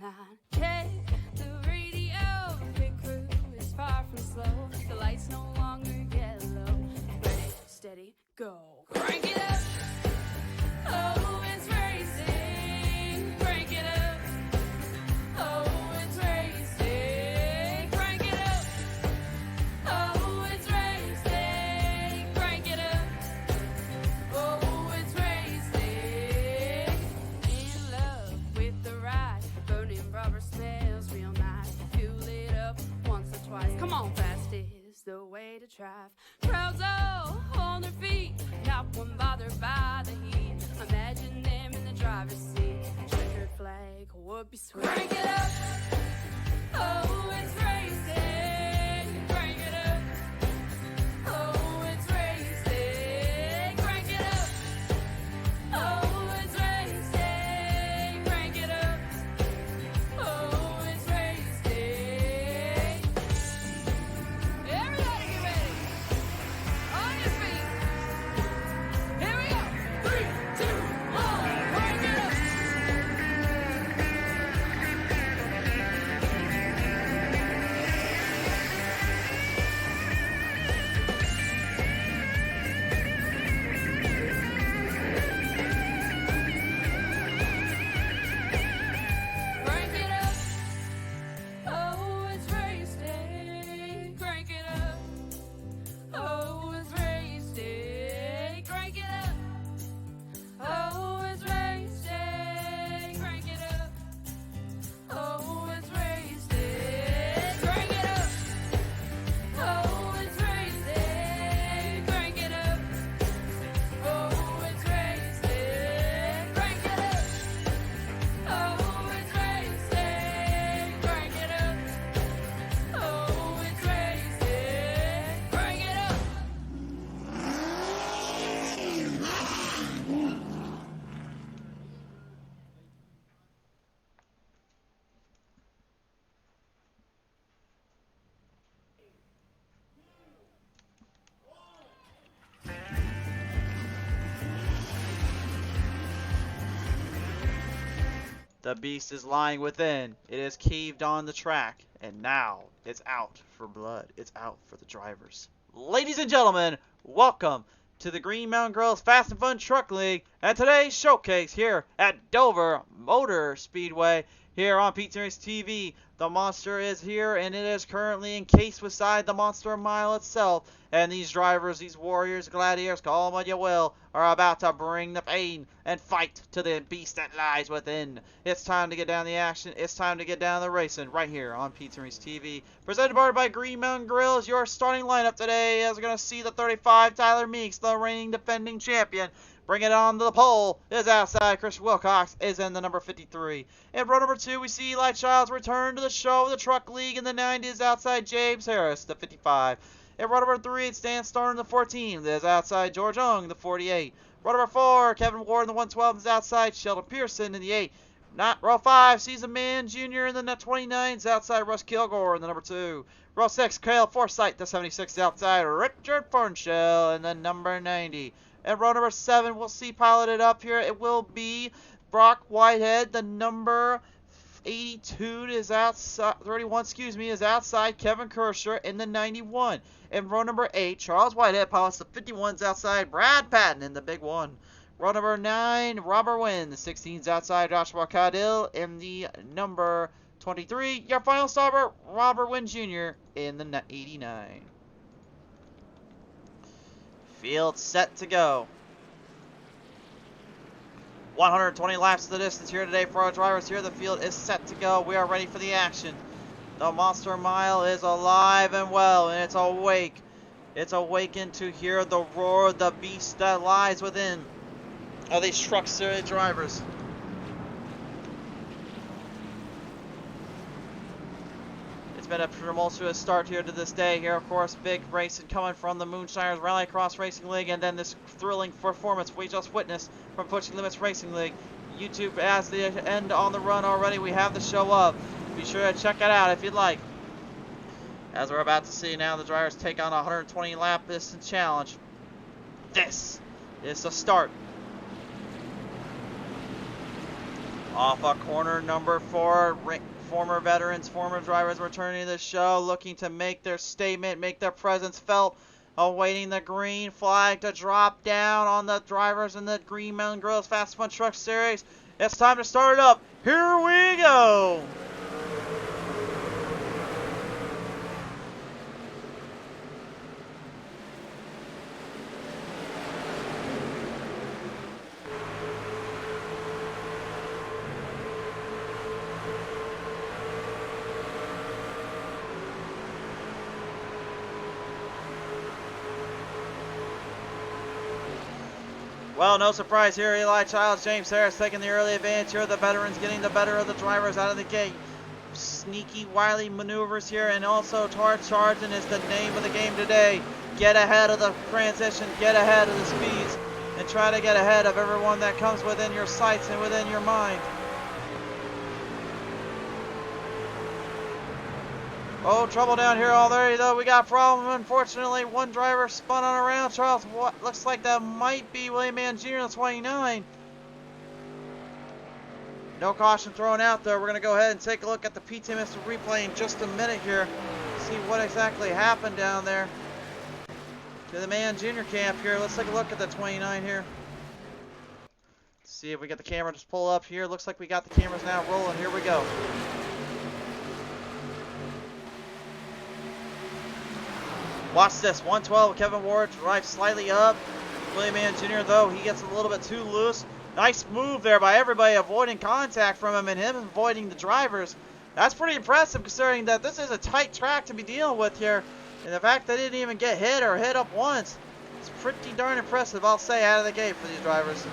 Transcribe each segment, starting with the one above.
behind. Check the radio, pit crew is far from slow. The lights no longer yellow. Ready, steady, go. Crank it up. Oh, it's racing. Crank it up. Oh, it's racing. Crank it up. Oh, it's racing. Crank it up. Oh, it's racing. In love with the ride. Burning rubber smells real nice. Fuel it up once or twice. Come on, fast is the way to drive. Crowds all on their feet. Not one bothered by the heat. Imagine them in the driver's seat. Checkered flag would be sweet. Crank it up. Oh, it's racing. Crank it up. Oh, it's racing. Crank it up. Oh, it's racing. Crank it up. Oh, it's racing. Everybody get ready. On your feet. Here we go. 3, 2, 1. Crank it up. Crank it up. Oh, it's race day. Crank it up. Oh, it's race day. Crank it up. Oh, it's race day. Crank it up. Oh, it's race day. Crank it up. Oh, it's race day. Crank it up. Oh, it's race day. Crank it up. Oh, it's race day. Crank it up. Oh, it's race day. Crank it up. The beast is lying within. It is caved on the track, and now it's out for blood. It's out for the drivers. Ladies and gentlemen, welcome to the Green Mountain Girls Fast and Fun Truck League and today's showcase here at Dover Motor Speedway here on PTM Racing TV. The monster is here, and it is currently encased beside the Monster Mile itself. And these drivers, these warriors, gladiators, call them what you will, are about to bring the pain and fight to the beast that lies within. It's time to get down the action. It's time to get down the racing right here on PTM Racing TV. Presented by Green Mountain Grills. Your starting lineup today is going to see the 35 Tyler Meeks, the reigning defending champion. Bring it on to the pole is outside. Chris Wilcox is in the number 53. In row number 2, we see Eli Childs return to the show of the Truck League in the 90s outside James Harris, the 55. In row number 3, it's Dan Starr in the 14. There's outside George Young, the 48. Row number 4, Kevin Ward in the 112 is outside Sheldon Pearson in the 8. Row 5, Season Man Jr. in the 29 is outside Russ Kilgore in the number 2. Row 6, Kyle Forsythe, the 76 is outside Richard Fernshell in the number 90. And row number 7, we'll see piloted up here. It will be Brock Whitehead, the number 82 is outside, 31, is outside Kevin Kershaw in the 91. In row number 8, Charles Whitehead pilots the 51s outside Brad Patton in the big 1. Row number 9, Robert Wynn, the 16s outside Joshua Caudill in the number 23. Your final stopper, Robert Wynn Jr. in the 89. Field set to go. 120 laps of the distance here today for our drivers here. The field is set to go. We are ready for the action. The Monster Mile is alive and well, and it's awake. It's awakened to hear the roar of the beast that lies within of these truck series drivers. It's been a tumultuous start here to this day. Here, of course, big racing coming from the Moonshiners Rallycross Racing League, and then this thrilling performance we just witnessed from Pushing Limits Racing League. YouTube has the end on the run already. We have the show up. Be sure to check it out if you'd like. As we're about to see now, the drivers take on a 120 lap distance challenge. This is the start Off of corner number 4, former veterans, former drivers returning to the show, looking to make their statement, make their presence felt, awaiting the green flag to drop down on the drivers in the Green Mountain Grills Fast Fun Truck Series. It's time to start it up. Here we go. Well, no surprise here. Eli Childs, James Harris taking the early advantage here. The veterans getting the better of the drivers out of the gate. Sneaky, wily maneuvers here, and also hard charging is the name of the game today. Get ahead of the transition, get ahead of the speeds, and try to get ahead of everyone that comes within your sights and within your mind. Oh, trouble down here already, though. We got a problem. Unfortunately, one driver spun on around. Charles, what looks like that might be William Mann Jr. on 29. No caution thrown out there. We're going to go ahead and take a look at the PTM replay in just a minute here. See what exactly happened down there to the Mann Jr. camp here. Let's take a look at the 29 here. See if we get the camera just pull up here. Looks like we got the cameras now rolling. Here we go. Watch this, 112, Kevin Ward drives slightly up. William Mann Jr., though, he gets a little bit too loose. Nice move there by everybody, avoiding contact from him and him avoiding the drivers. That's pretty impressive considering that this is a tight track to be dealing with here. And the fact they didn't even get hit or hit up once, it's pretty darn impressive, I'll say, out of the gate for these drivers.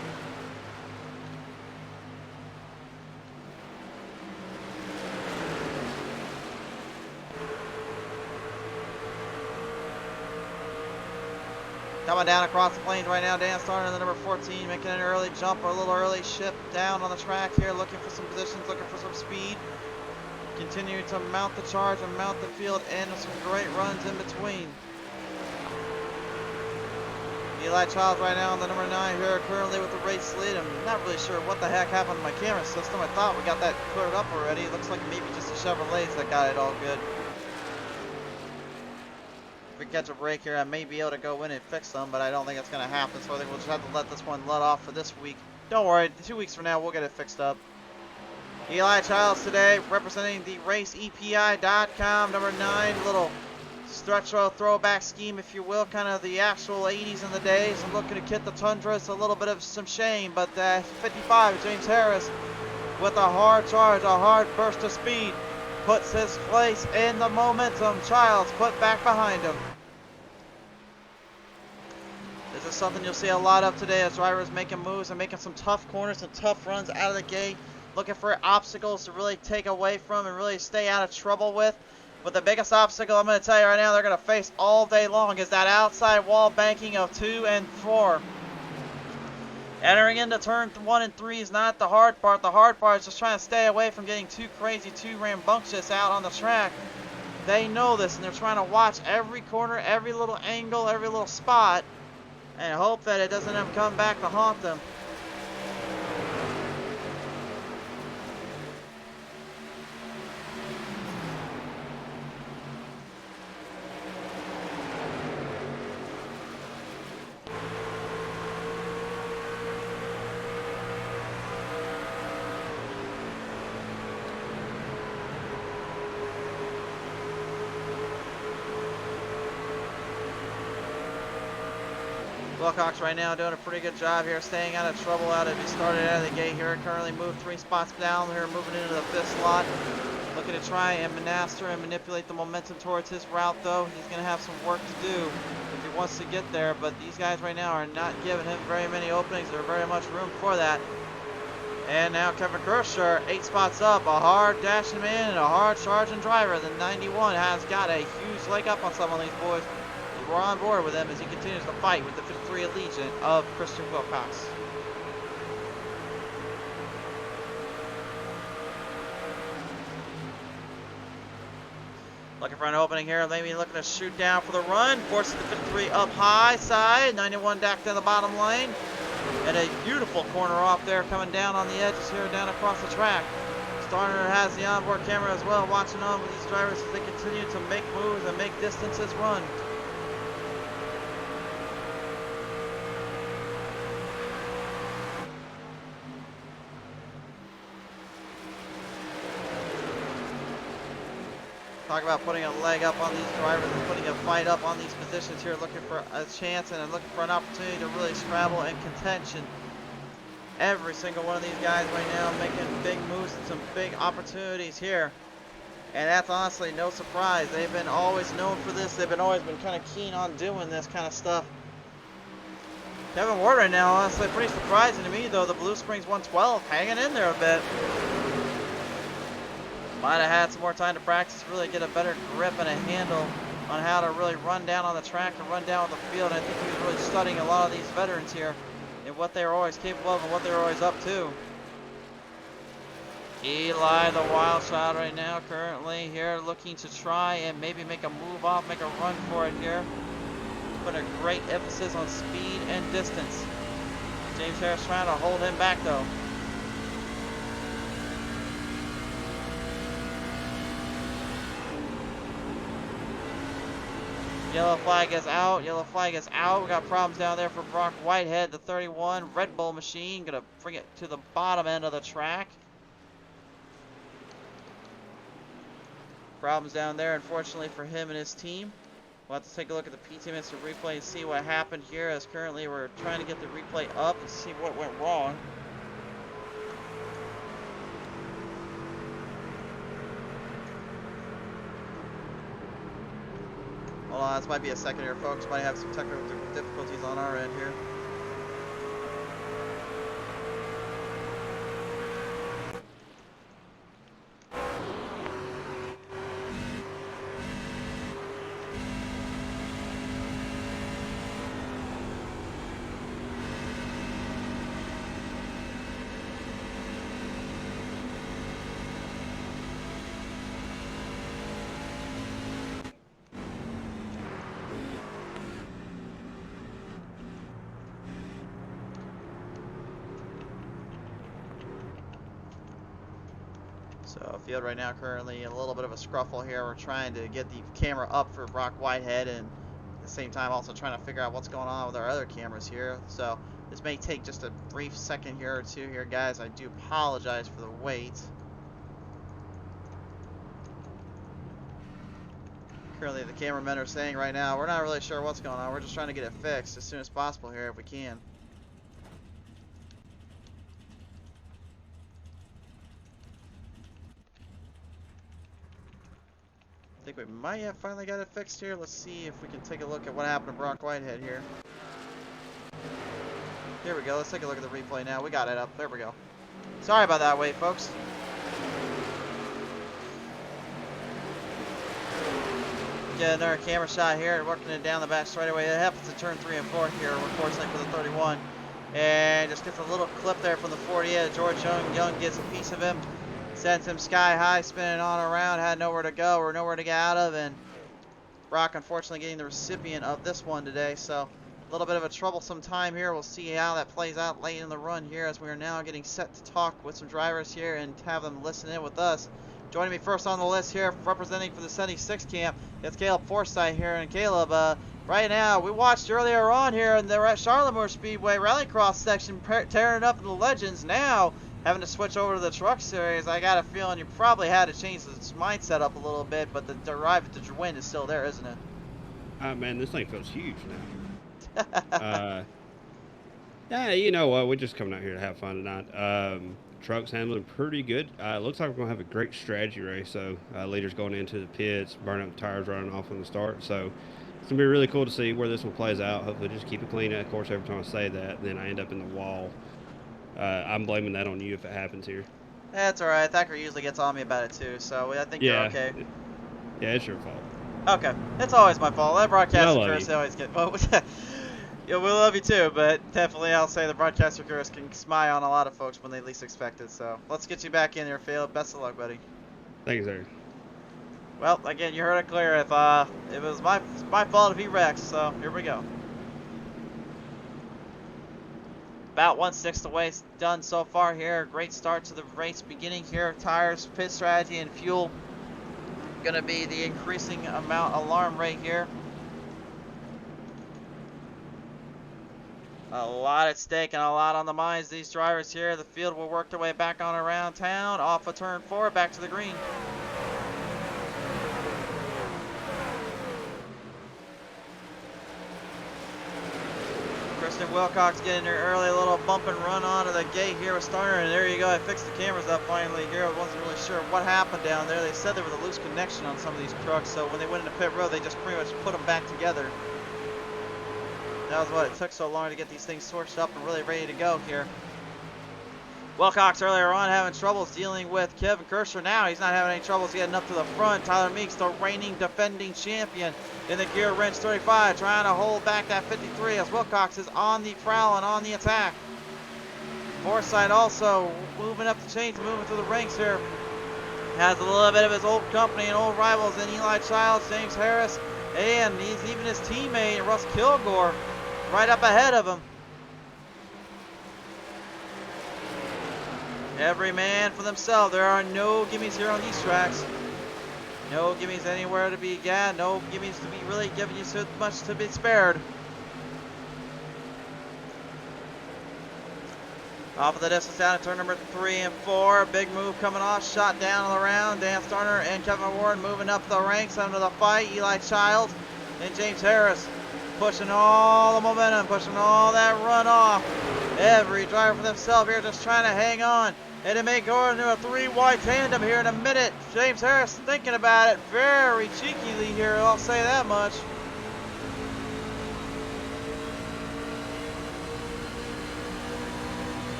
Coming down across the plains right now, Dan starting in the number 14, making an early jump or a little early shift down on the track here, looking for some positions, looking for some speed. Continuing to mount the charge and mount the field, and some great runs in between. Eli Childs right now on the number 9 here, currently with the race lead. I'm not really sure what the heck happened to my camera system. I thought we got that cleared up already. It looks like maybe just the Chevrolets that got it all good. If we catch a break here, I may be able to go in and fix them, but I don't think it's going to happen, so I think we'll just have to let this one let off for this week. Don't worry, 2 weeks from now, we'll get it fixed up. Eli Childs today, representing the RaceEPI.com, number 9, little retro throwback scheme, if you will, kind of the actual 80s in the days. I'm looking to kit the Tundra, it's a little bit of some shame, but 55, James Harris, with a hard charge, a hard burst of speed, puts his place in the momentum. Childs put back behind him. This is something you'll see a lot of today as drivers making moves and making some tough corners and tough runs out of the gate, looking for obstacles to really take away from and really stay out of trouble with. But the biggest obstacle I'm going to tell you right now they're going to face all day long is that outside wall banking of 2 and 4. Entering into turn 1 and 3 is not the hard part. The hard part is just trying to stay away from getting too crazy, too rambunctious out on the track. They know this, and they're trying to watch every corner, every little angle, every little spot, and hope that it doesn't come back to haunt them. Wilcox right now doing a pretty good job here, staying out of trouble out as he started out of the gate here. Currently moved 3 spots down here, moving into the 5th slot. Looking to try and master and manipulate the momentum towards his route, though. He's going to have some work to do if he wants to get there, but these guys right now are not giving him very many openings. There's very much room for that. And now Kevin Kershaw, 8 spots up, a hard dashing man and a hard charging driver. The 91 has got a huge leg up on some of these boys. We're on board with him as he continues to fight with the 53 Legion of Christian Wilcox. Looking for an opening here, maybe looking to shoot down for the run, forces the 53 up high side, 91 back to the bottom lane. And a beautiful corner off there coming down on the edges here, down across the track. Starner has the onboard camera as well, watching on with these drivers as they continue to make moves and make distances run. Talk about putting a leg up on these drivers and putting a fight up on these positions here, looking for a chance and looking for an opportunity to really scrabble in contention. Every single one of these guys right now making big moves and some big opportunities here. And that's honestly no surprise. They've been always known for this. They've always been kind of keen on doing this kind of stuff. Kevin Ward right now, honestly, pretty surprising to me though. The Blue Springs 112 hanging in there a bit. Might have had some more time to practice, really get a better grip and a handle on how to really run down on the track and run down the field. I think he was really studying a lot of these veterans here and what they were always capable of and what they were always up to. Eli, the wild shot right now, currently here looking to try and maybe make a move off, make a run for it here. Put a great emphasis on speed and distance. James Harris trying to hold him back though. Yellow flag is out. Yellow flag is out. We got problems down there for Brock Whitehead, the 31 Red Bull machine. Gonna bring it to the bottom end of the track. Problems down there, unfortunately, for him and his team. We'll have to take a look at the PTM Instant replay and see what happened here, as currently we're trying to get the replay up and see what went wrong. Hold on, this might be a second here, folks. Might have some technical difficulties on our end here. So field right now currently a little bit of a scruffle here. We're trying to get the camera up for Brock Whitehead and at the same time also trying to figure out what's going on with our other cameras here. So this may take just a brief second here or two here, guys. I do apologize for the wait. Currently the cameramen are saying right now, we're not really sure what's going on. We're just trying to get it fixed as soon as possible here if we can. I think we might have finally got it fixed here. Let's see if we can take a look at what happened to Brock Whitehead here. Here we go. Let's take a look at the replay now. We got it up. There we go. Sorry about that wait, folks. Get another camera shot here, working it down the back straightaway. It happens to turn 3 and 4 here, unfortunately for the 31. And just gets a little clip there from the 48. George Young gets a piece of him. Sends him sky high, spinning on around, had nowhere to go or nowhere to get out of, and Brock unfortunately getting the recipient of this one today. So a little bit of a troublesome time here. We'll see how that plays out late in the run here as we are now getting set to talk with some drivers here and have them listen in with us. Joining me first on the list here, representing for the 76 camp, it's Caleb Forsyth here. And Caleb, right now, we watched earlier on here, and they were at Dover Motor Speedway Rallycross section, tearing up in the Legends. Now, having to switch over to the Truck Series, I got a feeling you probably had to change the mindset up a little bit, but the drive to win is still there, isn't it? Man, this thing feels huge now. Yeah, you know what? We're just coming out here to have fun tonight. Truck's handling pretty good. It looks like we're going to have a great strategy race. So, leaders going into the pits, burning up the tires, running off on the start. So, it's going to be really cool to see where this one plays out. Hopefully, just keep it clean. Of course, every time I say that, then I end up in the wall. I'm blaming that on you if it happens here. That's all right. Thacker usually gets on me about it too, so I think you're okay. Yeah, it's your fault. Okay, it's always my fault. That broadcaster curse always get. Well, yeah, we love you too, but definitely I'll say the broadcaster curse can smile on a lot of folks when they least expect it. So let's get you back in here, Phil. Best of luck, buddy. Thank you, sir. Well, again, you heard it clear. If it was my fault if he wrecks, so here we go. About 1/6 the way done so far here. Great start to the race beginning here. Tires, pit strategy, and fuel gonna be the increasing amount alarm rate here. A lot at stake and a lot on the minds of these drivers here. The field will work their way back on around town, off of turn 4, back to the green. Kristen Wilcox getting her early little bump and run onto the gate here with Starner, and there you go. I fixed the cameras up finally here. I wasn't really sure what happened down there. They said there was a loose connection on some of these trucks, so when they went into pit road, they just pretty much put them back together. That was what it took so long to get these things torched up and really ready to go here. Wilcox earlier on having troubles dealing with Kevin Kershaw. Now he's not having any troubles getting up to the front. Tyler Meeks, the reigning defending champion in the gear wrench 35, trying to hold back that 53 as Wilcox is on the prowl and on the attack. Forsythe also moving up the chains, moving through the ranks here. Has a little bit of his old company and old rivals in Eli Childs, James Harris, and he's even his teammate Russ Kilgore right up ahead of him. Every man for themselves. There are no gimmies here on these tracks. No gimmies anywhere to be got. No gimmies to be really giving you so much to be spared. Off of the distance down to turn number 3 and 4. Big move coming off. Shot down on the round. Dan Starner and Kevin Ward moving up the ranks under the fight. Eli Childs and James Harris pushing all the momentum, pushing all that run off. Every driver for themselves here just trying to hang on. And it may go into a 3-wide tandem here in a minute. James Harris thinking about it very cheekily here, I'll say that much.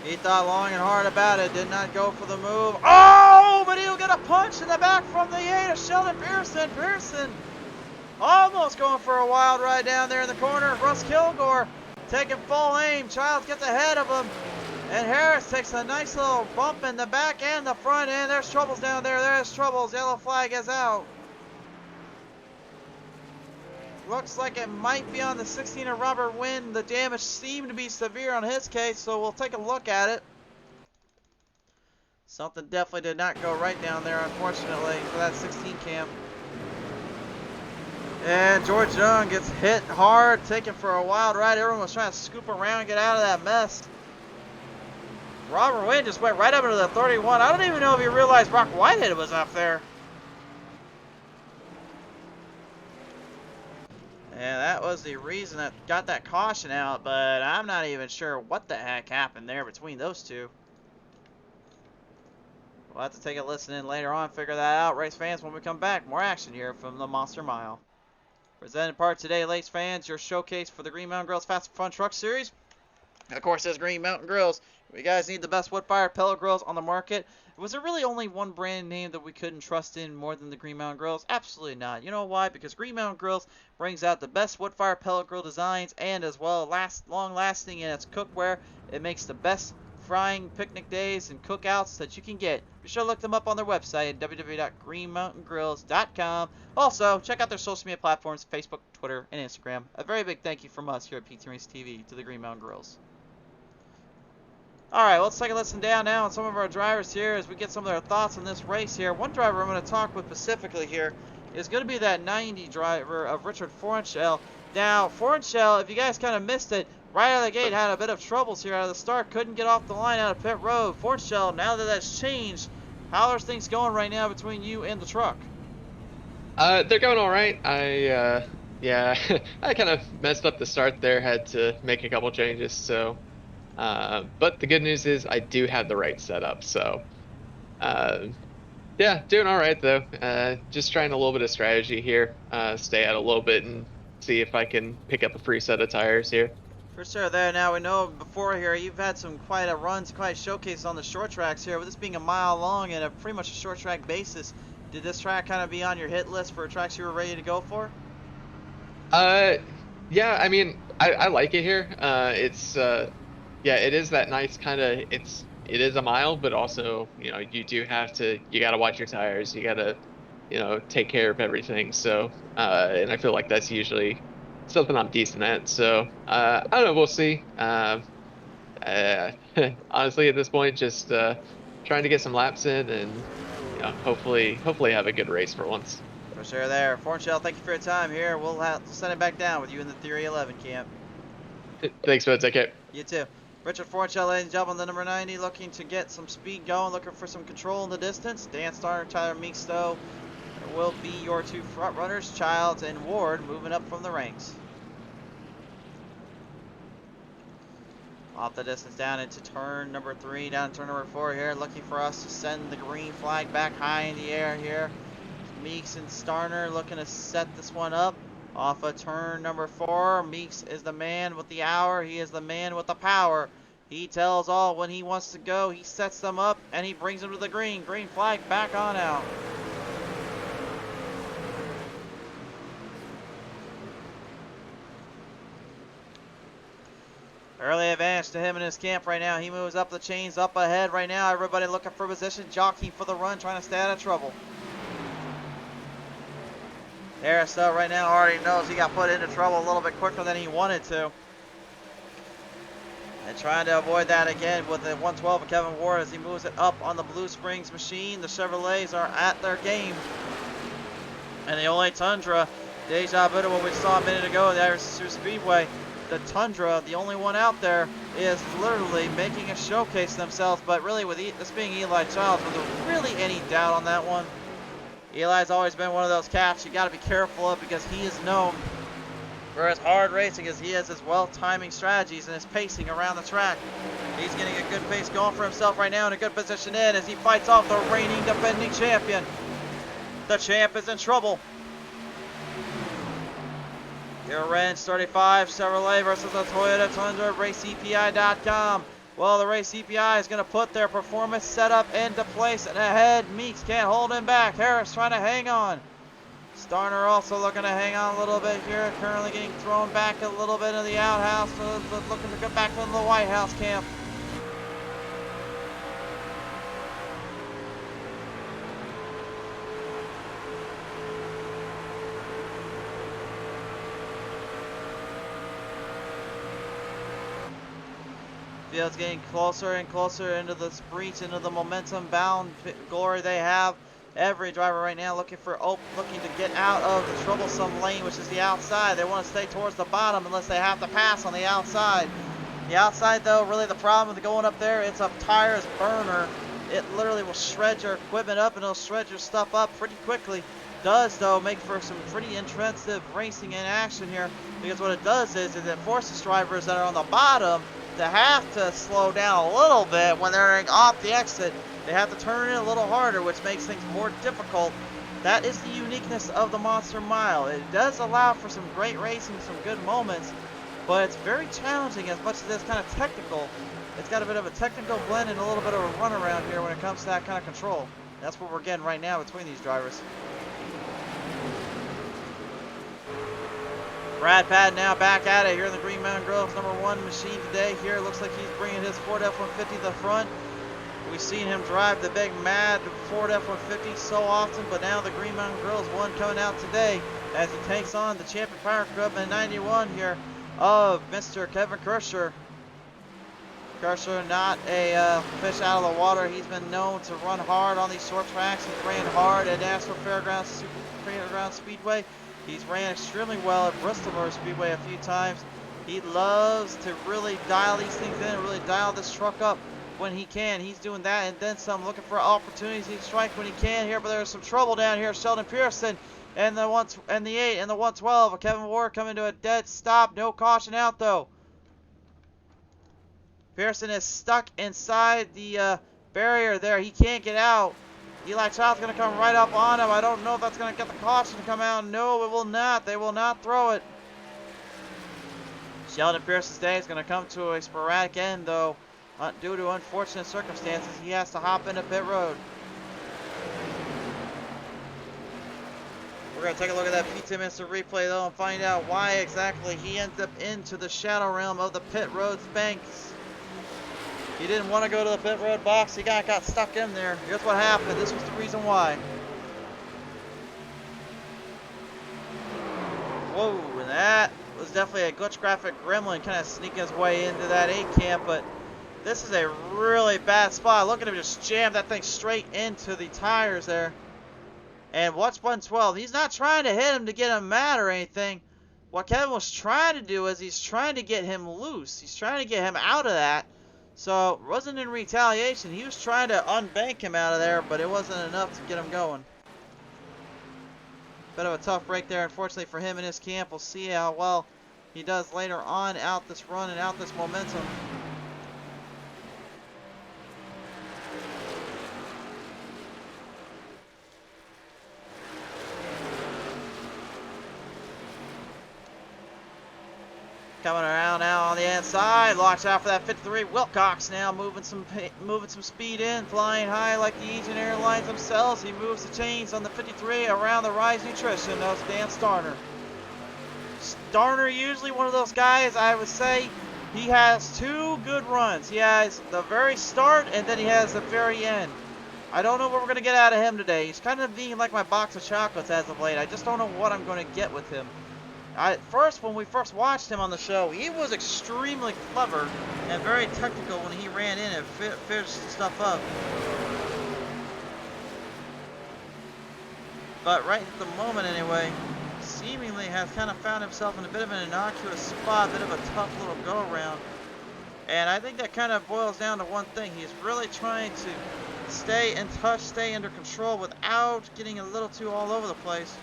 He thought long and hard about it, did not go for the move. Oh, but he'll get a punch in the back from the 8 of Sheldon Pearson. Pearson almost going for a wild ride down there in the corner. Russ Kilgore taking full aim. Childs gets ahead of him. And Harris takes a nice little bump in the back and the front end. There's troubles down there. There's troubles. Yellow flag is out. Looks like it might be on the 16 of Robert Wynn. The damage seemed to be severe on his case, so we'll take a look at it. Something definitely did not go right down there, unfortunately, for that 16 cam. And George Young gets hit hard, taken for a wild ride. Everyone was trying to scoop around and get out of that mess. Robert Wynn just went right up into the 31. I don't even know if he realized Brock Whitehead was up there. And that was the reason that got that caution out, but I'm not even sure what the heck happened there between those two. We'll have to take a listen in later on, figure that out. Race fans, when we come back, more action here from the Monster Mile. Presented in part today, race fans, your showcase for the Green Mountain Grills Fast and Fun Truck Series. Of course, there's Green Mountain Grills. You guys need the best wood-fired pellet grills on the market. Was there really only one brand name that we couldn't trust in more than the Green Mountain Grills? Absolutely not. You know why? Because Green Mountain Grills brings out the best wood-fired pellet grill designs and as well long-lasting in its cookware. It makes the best frying picnic days and cookouts that you can get. Be sure to look them up on their website at www.greenmountaingrills.com. Also, check out their social media platforms, Facebook, Twitter, and Instagram. A very big thank you from us here at PTM Racing TV to the Green Mountain Grills. Alright, let's take a listen down now on some of our drivers here as we get some of their thoughts on this race here. One driver I'm going to talk with specifically here is going to be that 90 driver of Richard Fornshell. Now, Fornshell, if you guys kind of missed it, right out of the gate had a bit of troubles here out of the start. Couldn't get off the line out of pit road. Fornshell, now that that's changed, how are things going right now between you and the truck? They're going all right. Yeah, I kind of messed up the start there. Had to make a couple changes, so... but the good news is I do have the right setup, so yeah, doing all right though. Just trying a little bit of strategy here, stay out a little bit and see if I can pick up a free set of tires here. For sure there. Now we know before here you've had some quite a runs, quite a showcase on the short tracks here. With this being a mile long and a pretty much a short track basis, did this track kind of be on your hit list for tracks you were ready to go for? Yeah, I mean, I like it here. Yeah, it is that nice kind of, it is a mile, but also, you know, you gotta watch your tires, you gotta, you know, take care of everything. So, and I feel like that's usually something I'm decent at. So I don't know. We'll see. Honestly, at this point, just trying to get some laps in, and hopefully have a good race for once. For sure there. Fornshell, thank you for your time here. We'll send it back down with you in the Theory 11 camp. Thanks, bud. Take care. You too. Richard Fornshell, ladies and gentlemen, the number 90, looking to get some speed going, looking for some control in the distance. Dan Starner, Tyler Meekstow will be your two front runners. Childs and Ward moving up from the ranks. Off the distance down into turn number 3, down turn number 4 here, looking for us to send the green flag back high in the air here. Meeks and Starner looking to set this one up. Off of turn number 4, Meeks is the man with the hour. He is the man with the power. He tells all when he wants to go. He sets them up and he brings them to the green. Green flag back on out. Early advantage to him in his camp right now. He moves up the chains up ahead right now. Everybody looking for position, jockeying for the run, trying to stay out of trouble. Harris, though, right now already knows he got put into trouble a little bit quicker than he wanted to. And trying to avoid that again with the 112 of Kevin Ward as he moves it up on the Blue Springs machine. The Chevrolets are at their game. And the only Tundra, deja vu to what we saw a minute ago in the Dover Motor Speedway, the Tundra, the only one out there, is literally making a showcase themselves. But really, with this being Eli Childs, was there really any doubt on that one? Eli's always been one of those cats you got to be careful of because he is known for his hard racing as he has his well-timing strategies and his pacing around the track. He's getting a good pace going for himself right now in a good position in as he fights off the reigning defending champion. The champ is in trouble. Your Ranch 35 Chevrolet versus the Toyota Tundra, RaceCPI.com. Well, the Race CPI is going to put their performance setup into place and ahead. Meeks can't hold him back. Harris trying to hang on. Starner also looking to hang on a little bit here. Currently getting thrown back a little bit in the outhouse. Looking to get back into the White House camp. Field's getting closer and closer into the breach, into the momentum-bound glory they have. Every driver right now looking to get out of the troublesome lane, which is the outside. They want to stay towards the bottom unless they have to pass on the outside. The outside, though, really the problem with going up there, it's a tires burner. It literally will shred your equipment up and it'll shred your stuff up pretty quickly. Does, though, make for some pretty intensive racing in action here, because what it does is it forces drivers that are on the bottom to have to slow down a little bit when they're off the exit. They have to turn in a little harder, which makes things more difficult. That is the uniqueness of the Monster Mile. It does allow for some great racing, some good moments, but it's very challenging as much as it's kind of technical. It's got a bit of a technical blend and a little bit of a runaround here when it comes to that kind of control. That's what we're getting right now between these drivers. Brad Patton now back at it here in the Green Mountain Grille's #1 machine today. Here it looks like he's bringing his Ford F-150 to the front. We've seen him drive the big mad Ford F-150 so often, but now the Green Mountain Grille's one coming out today as he takes on the Champion Power Club in 91 here of Mr. Kevin Kirscher. Kirscher, not a fish out of the water. He's been known to run hard on these short tracks. He's ran hard at National Fairgrounds Speedway. He's ran extremely well at Bristol Motor Speedway a few times. He loves to really dial these things in, really dial this truck up when he can. He's doing that and then some, looking for opportunities to strike when he can here, but there's some trouble down here. Sheldon Pearson and the 8 and the 112. Kevin Ward coming to a dead stop. No caution out though. Pearson is stuck inside the barrier there. He can't get out. Eli Child's going to come right up on him. I don't know if that's going to get the caution to come out. No, it will not. They will not throw it. Sheldon Pearson's day is going to come to a sporadic end, though. Due to unfortunate circumstances, he has to hop into pit road. We're going to take a look at that PTM instant replay, though, and find out why exactly he ends up into the shadow realm of the pit road's banks. He didn't want to go to the pit road box. He got stuck in there. Here's what happened. This was the reason why. Whoa, and that was was definitely a glitch graphic gremlin kind of sneaking his way into that A camp, but this is a really bad spot. Look at him just jam that thing straight into the tires there. And what's 112? He's not trying to hit him to get him mad or anything. What Kevin was trying to do is he's trying to get him loose. He's trying to get him out of that. So it wasn't in retaliation. He was trying to unbank him out of there, but it wasn't enough to get him going. Bit of a tough break there, unfortunately, for him and his camp. We'll see how well he does later on out this run and out this momentum. Coming around now on the inside. Watch out for that 53. Wilcox now moving some speed in, flying high like the Asian Airlines themselves. He moves the chains on the 53 around the Rise Nutrition. That was Dan Starner. Starner usually one of those guys, I would say, he has two good runs. He has the very start and then he has the very end. I don't know what we're going to get out of him today. He's kind of being like my box of chocolates as of late. I just don't know what I'm going to get with him. When we first watched him on the show, he was extremely clever and very technical when he ran in and finished stuff up. But right at the moment anyway, seemingly has kind of found himself in a bit of an innocuous spot, a bit of a tough little go-around. And I think that kind of boils down to one thing. He's really trying to stay in touch, stay under control without getting a little too all over the place.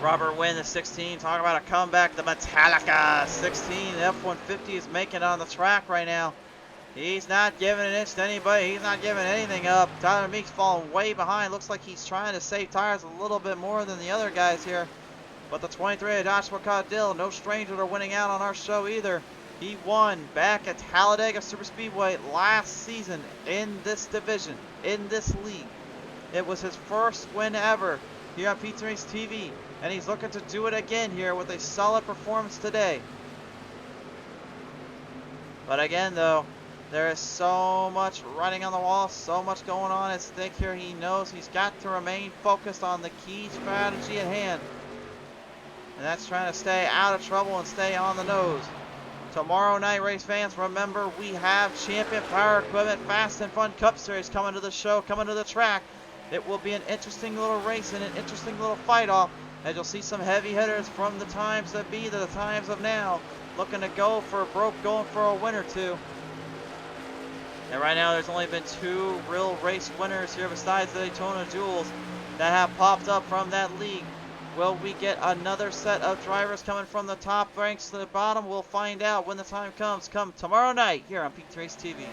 Robert Wynn, the 16, talking about a comeback. The Metallica 16, F-150 is making it on the track right now. He's not giving an inch to anybody. He's not giving anything up. Tyler Meek's falling way behind. Looks like he's trying to save tires a little bit more than the other guys here. But the 23 of Joshua Caudill, no stranger to winning out on our show either. He won back at Talladega Superspeedway last season in this division, in this league. It was his first win ever here on PTM Racing TV. And he's looking to do it again here with a solid performance today. But again, though, there is so much writing on the wall, so much going on at stake here. He knows he's got to remain focused on the key strategy at hand. And that's trying to stay out of trouble and stay on the nose. Tomorrow night, race fans, remember we have Champion Power Equipment Fast and Fun Cup Series coming to the show, coming to the track. It will be an interesting little race and an interesting little fight-off. As you'll see some heavy hitters from the times that be to the times of now, looking to go for a broke, going for a win or two. And right now there's only been two real race winners here besides the Daytona Jewels that have popped up from that league. Will we get another set of drivers coming from the top ranks to the bottom? We'll find out when the time comes. Come tomorrow night here on PTM Racing TV.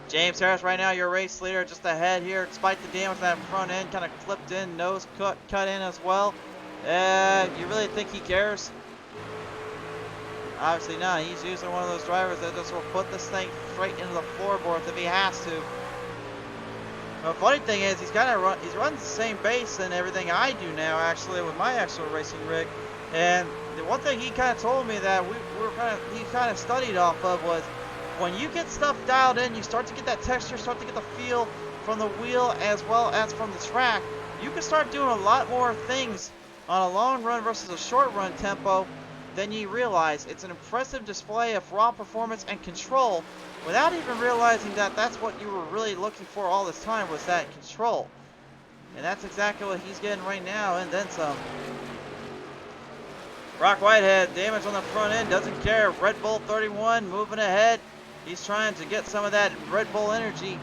James Harris right now, your race leader, just ahead here, despite the damage that front end kind of clipped in, nose cut in as well. You really think he cares? Obviously not. He's usually one of those drivers that just will put this thing straight into the floorboards if he has to. The funny thing is, he's runs the same base and everything I do now, actually, with my actual racing rig. And the one thing he kind of told me that he kind of studied off of was, when you get stuff dialed in, you start to get that texture, start to get the feel from the wheel as well as from the track. You can start doing a lot more things on a long run versus a short run tempo than you realize. It's an impressive display of raw performance and control without even realizing that that's what you were really looking for all this time, was that control. And that's exactly what he's getting right now, and then some. Brock Whitehead, damage on the front end, doesn't care. Red Bull 31 moving ahead. He's trying to get some of that Red Bull energy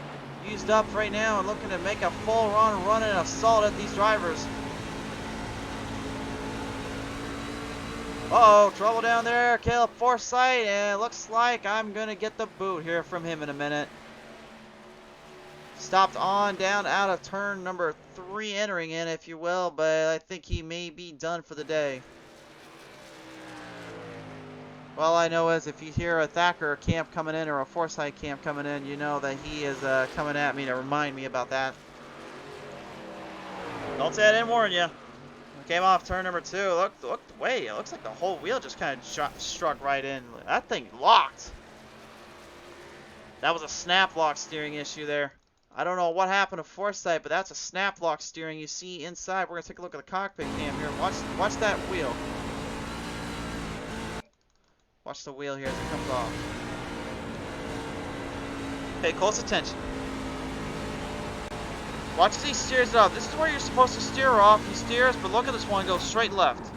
used up right now and looking to make a full run and assault at these drivers. Uh-oh, trouble down there, Caleb Forsythe, and it looks like I'm going to get the boot here from him in a minute. Stopped on down out of turn number 3 entering in, if you will, but I think he may be done for the day. All I know is if you hear a Thacker camp coming in or a Forsythe camp coming in, you know that he is coming at me to remind me about that. Don't say I didn't warn you. Came off turn number 2. Look, wait, it looks like the whole wheel just kind of struck right in. That thing locked. That was a snap lock steering issue there. I don't know what happened to foresight, but that's a snap lock steering you see inside. We're gonna take a look at the cockpit cam here. Watch that wheel. Watch the wheel here as it comes off. Pay close attention. Watch as he steers it off. This is where you're supposed to steer off. He steers, but look at this one go straight left.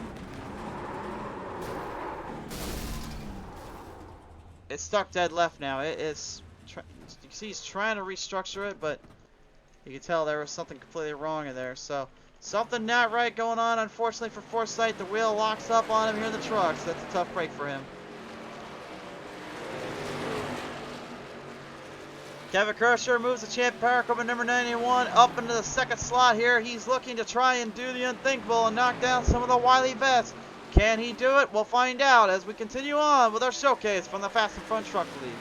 It's stuck dead left now. It is. You can see he's trying to restructure it, but you can tell there was something completely wrong in there. So something not right going on. Unfortunately for Forsyth, the wheel locks up on him here in the truck. So that's a tough break for him. Kevin Kershaw moves the champ power equipment number 91 up into the second slot here. He's looking to try and do the unthinkable and knock down some of the wily vets. Can he do it? We'll find out as we continue on with our showcase from the Fast and Fun Truck League.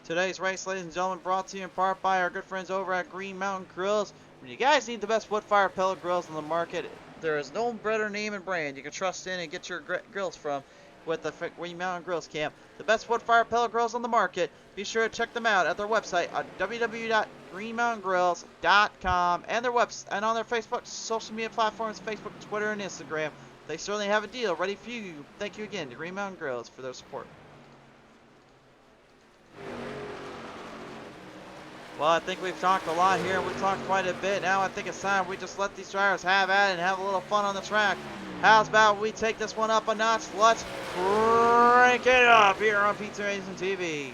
Today's race, ladies and gentlemen, brought to you in part by our good friends over at Green Mountain Grills. When you guys need the best wood-fire pellet grills on the market, there is no better name and brand you can trust in and get your grills from with the Green Mountain Grills Camp. The best wood-fire pellet grills on the market. Be sure to check them out at their website at www.greenmountaingrills.com and and on their Facebook social media platforms, Facebook, Twitter, and Instagram. They certainly have a deal ready for you. Thank you again to Green Mountain Grills for their support. Well, I think we've talked a lot here. We've talked quite a bit. Now I think it's time we just let these drivers have at it and have a little fun on the track. How's about we take this one up a notch? Let's crank it up here on PTM Racing TV.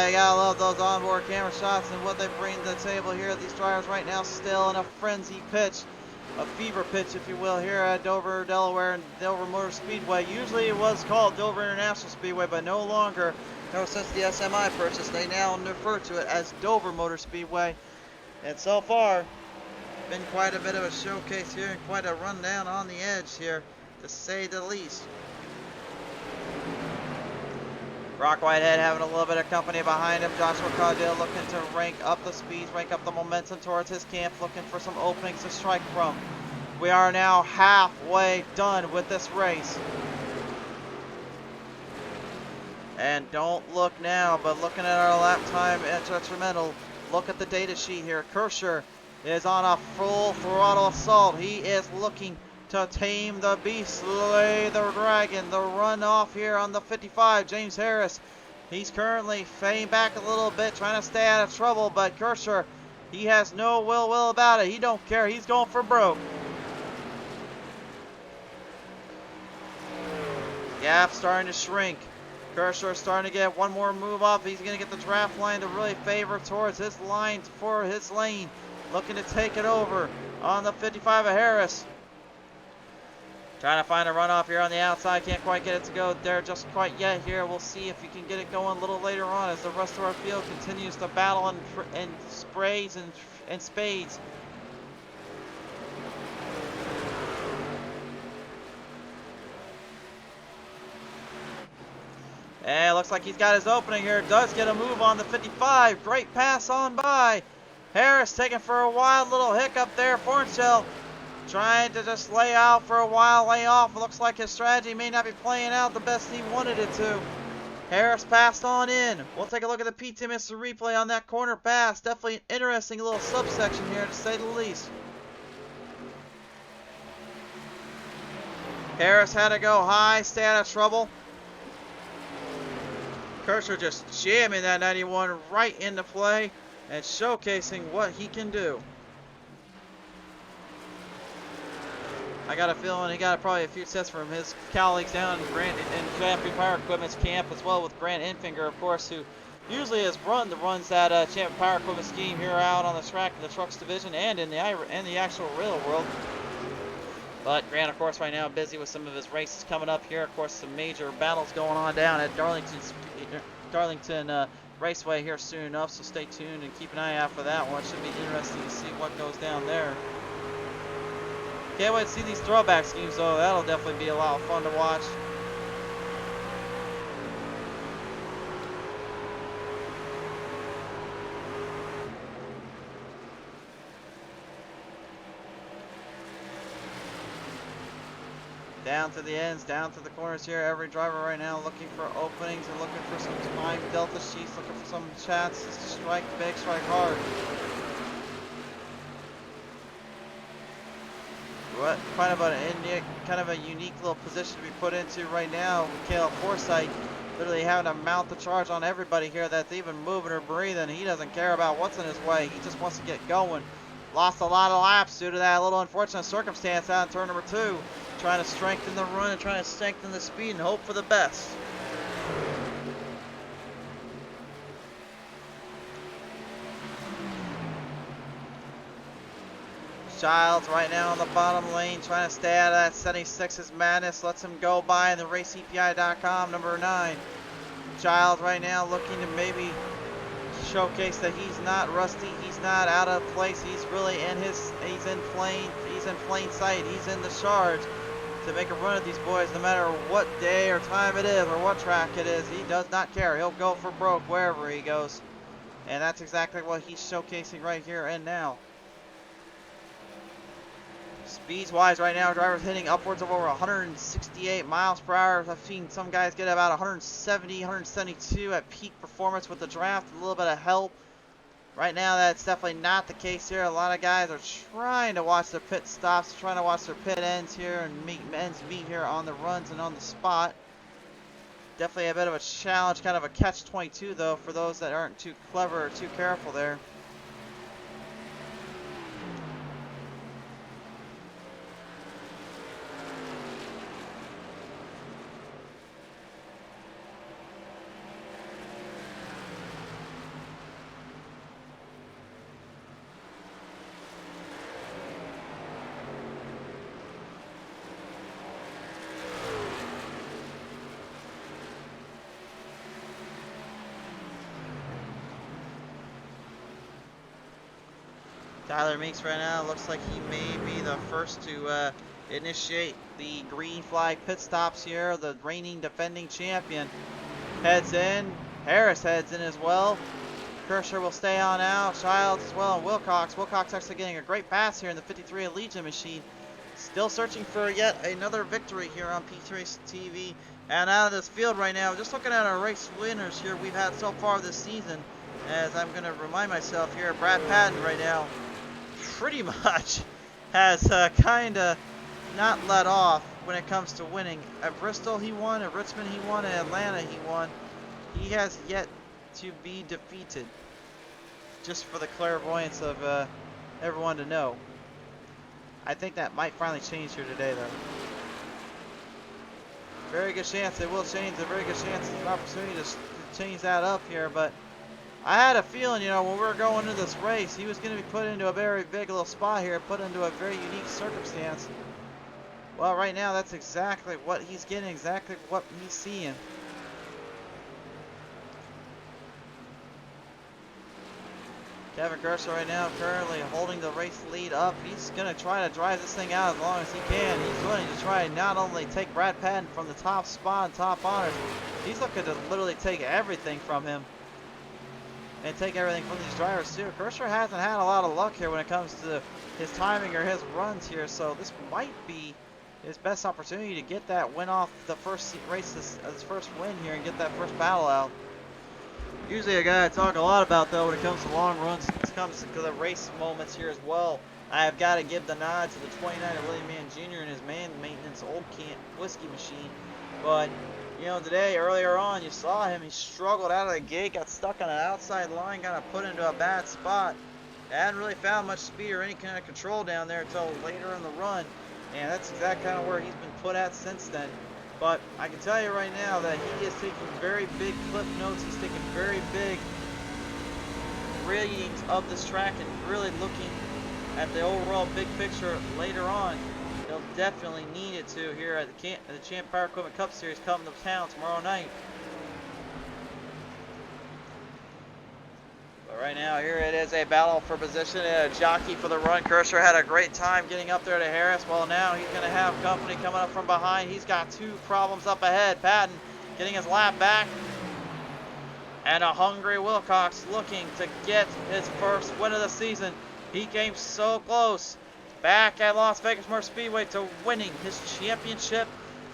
You gotta love those onboard camera shots and what they bring to the table here. These drivers right now still in a frenzy pitch, a fever pitch, if you will, here at Dover, Delaware, and Dover Motor Speedway. Usually it was called Dover International Speedway, but no longer. Ever since the SMI purchase, they now refer to it as Dover Motor Speedway. And so far, been quite a bit of a showcase here and quite a rundown on the edge here, to say the least. Brock Whitehead having a little bit of company behind him. Joshua Caudill looking to rank up the speeds, rank up the momentum towards his camp, looking for some openings to strike from. We are now halfway done with this race. And don't look now, but looking at our lap time instrumental, look at the data sheet here. Kershaw is on a full throttle assault. He is looking to tame the beast, slay the dragon. The run off here on the 55, James Harris. He's currently fading back a little bit, trying to stay out of trouble, but Kershaw, he has no will about it. He don't care. He's going for broke. Gap starting to shrink. Kershaw starting to get one more move off. He's going to get the draft line to really favor towards his line for his lane. Looking to take it over on the 55 of Harris. Trying to find a runoff here on the outside. Can't quite get it to go there just quite yet here. We'll see if you can get it going a little later on as the rest of our field continues to battle and sprays and spades. And looks like he's got his opening here. Does get a move on the 55. Great pass on by. Harris taking for a wild little hiccup there. Fornshell trying to just lay out for a while, lay off. It looks like his strategy may not be playing out the best he wanted it to. Harris passed on in. We'll take a look at the PTM instant replay on that corner pass. Definitely an interesting little subsection here, to say the least. Harris had to go high, stay out of trouble. Kershaw just jamming that 91 right into play and showcasing what he can do. I got a feeling he got probably a few sets from his colleagues down in Champion Power Equipment's camp, as well with Grant Infinger, of course, who usually has runs that Champion Power Equipment scheme here out on the track in the trucks division and in the actual real world. But Grant, of course, right now busy with some of his races coming up here. Of course, some major battles going on down at Darlington Raceway here soon enough, so stay tuned and keep an eye out for that one. It should be interesting to see what goes down there. Can't wait to see these throwback schemes, though. That'll definitely be a lot of fun to watch. Down to the ends, down to the corners here. Every driver right now looking for openings and looking for some time delta sheets, looking for some chats to strike big, strike hard. What kind of a unique little position to be put into right now with Caleb Forsythe, literally having to mount the charge on everybody here that's even moving or breathing. He doesn't care about what's in his way. He just wants to get going. Lost a lot of laps due to that little unfortunate circumstance out in turn number 2. Trying to strengthen the run and trying to strengthen the speed and hope for the best. Childs right now on the bottom lane trying to stay out of that 76's madness. Lets him go by in the raceepi.com number 9. Childs right now looking to maybe showcase that he's not rusty, he's not out of place, he's really he's in plain sight, he's in the charge to make a run at these boys no matter what day or time it is or what track it is. He does not care. He'll go for broke wherever he goes. And that's exactly what he's showcasing right here and now. Speeds wise right now, drivers hitting upwards of over 168 miles per hour. I've seen some guys get about 170, 172 at peak performance with the draft, a little bit of help. Right now that's definitely not the case here. A lot of guys are trying to watch their pit stops, trying to watch their pit ends here and ends meet here on the runs and on the spot. Definitely a bit of a challenge, kind of a catch-22 though for those that aren't too clever or too careful there. Tyler Meeks right now looks like he may be the first to initiate the green flag pit stops here. The reigning defending champion heads in. Harris heads in as well. Kershaw will stay on out. Childs as well, and Wilcox. Wilcox actually getting a great pass here in the 53 Legion machine. Still searching for yet another victory here on PTM Racing TV. And out of this field right now, just looking at our race winners here we've had so far this season. As I'm going to remind myself here, Brad Patton right now pretty much has kind of not let off when it comes to winning. At Bristol he won, at Richmond he won, at Atlanta he won. He has yet to be defeated. Just for the clairvoyance of everyone to know. I think that might finally change here today though. Very good chance it will change. A very good chance there's an opportunity to change that up here, but I had a feeling, you know, when we were going into this race, he was going to be put into a very big little spot here, put into a very unique circumstance. Well, right now, that's exactly what he's getting, exactly what he's seeing. Kevin Kershaw right now currently holding the race lead up. He's going to try to drive this thing out as long as he can. He's willing to try and not only take Brad Patton from the top spot and top honors, He's looking to literally take everything from him. And take everything from these drivers too. Kershaw hasn't had a lot of luck here when it comes to his timing or his runs here, so this might be his best opportunity to get that win off the first race, his first win here, and get that first battle out. Usually a guy I talk a lot about though when it comes to long runs, it comes to the race moments here as well. I have got to give the nod to the 29er Willie Mann Jr. and his man maintenance old can whiskey machine. But you know, today, earlier on, you saw him. He struggled out of the gate, got stuck on an outside line, got put into a bad spot. Hadn't really found much speed or any kind of control down there until later in the run. And that's exactly kind of where he's been put at since then. But I can tell you right now that he is taking very big clip notes. He's taking very big readings of this track and really looking at the overall big picture later on. He'll definitely need it to here at the Champ Power Equipment Cup Series coming to town tomorrow night. But right now, here it is, a battle for position and a jockey for the run. Kershaw had a great time getting up there to Harris. Well, now he's going to have company coming up from behind. He's got two problems up ahead. Patton getting his lap back. And a hungry Wilcox looking to get his first win of the season. He came so close back at Las Vegas Motor Speedway to winning his championship,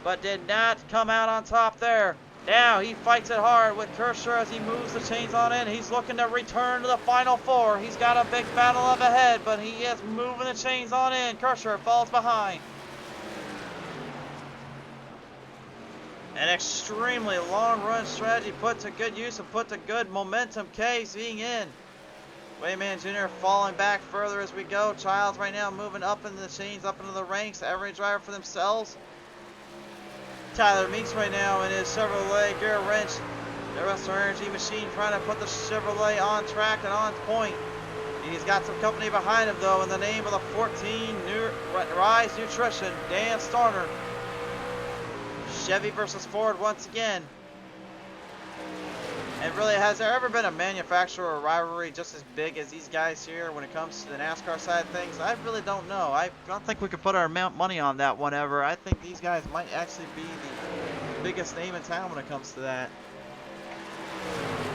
but did not come out on top there. Now he fights it hard with Kershaw as he moves the chains on in. He's looking to return to the Final Four. He's got a big battle up ahead, but he is moving the chains on in. Kershaw falls behind. An extremely long run strategy put to good use and put to good momentum. Case being in. Willie Mann Jr. falling back further as we go. Childs right now moving up into the chains, up into the ranks. Every driver for themselves. Tyler Meeks right now in his Chevrolet gear wrench. The Russell Energy machine trying to put the Chevrolet on track and on point. He's got some company behind him though in the name of the 14 new Rise Nutrition. Dan Starner. Chevy versus Ford once again. And really, has there ever been a manufacturer rivalry just as big as these guys here when it comes to the NASCAR side of things? I really don't know. I don't think we could put our money on that one ever. I think these guys might actually be the biggest name in town when it comes to that.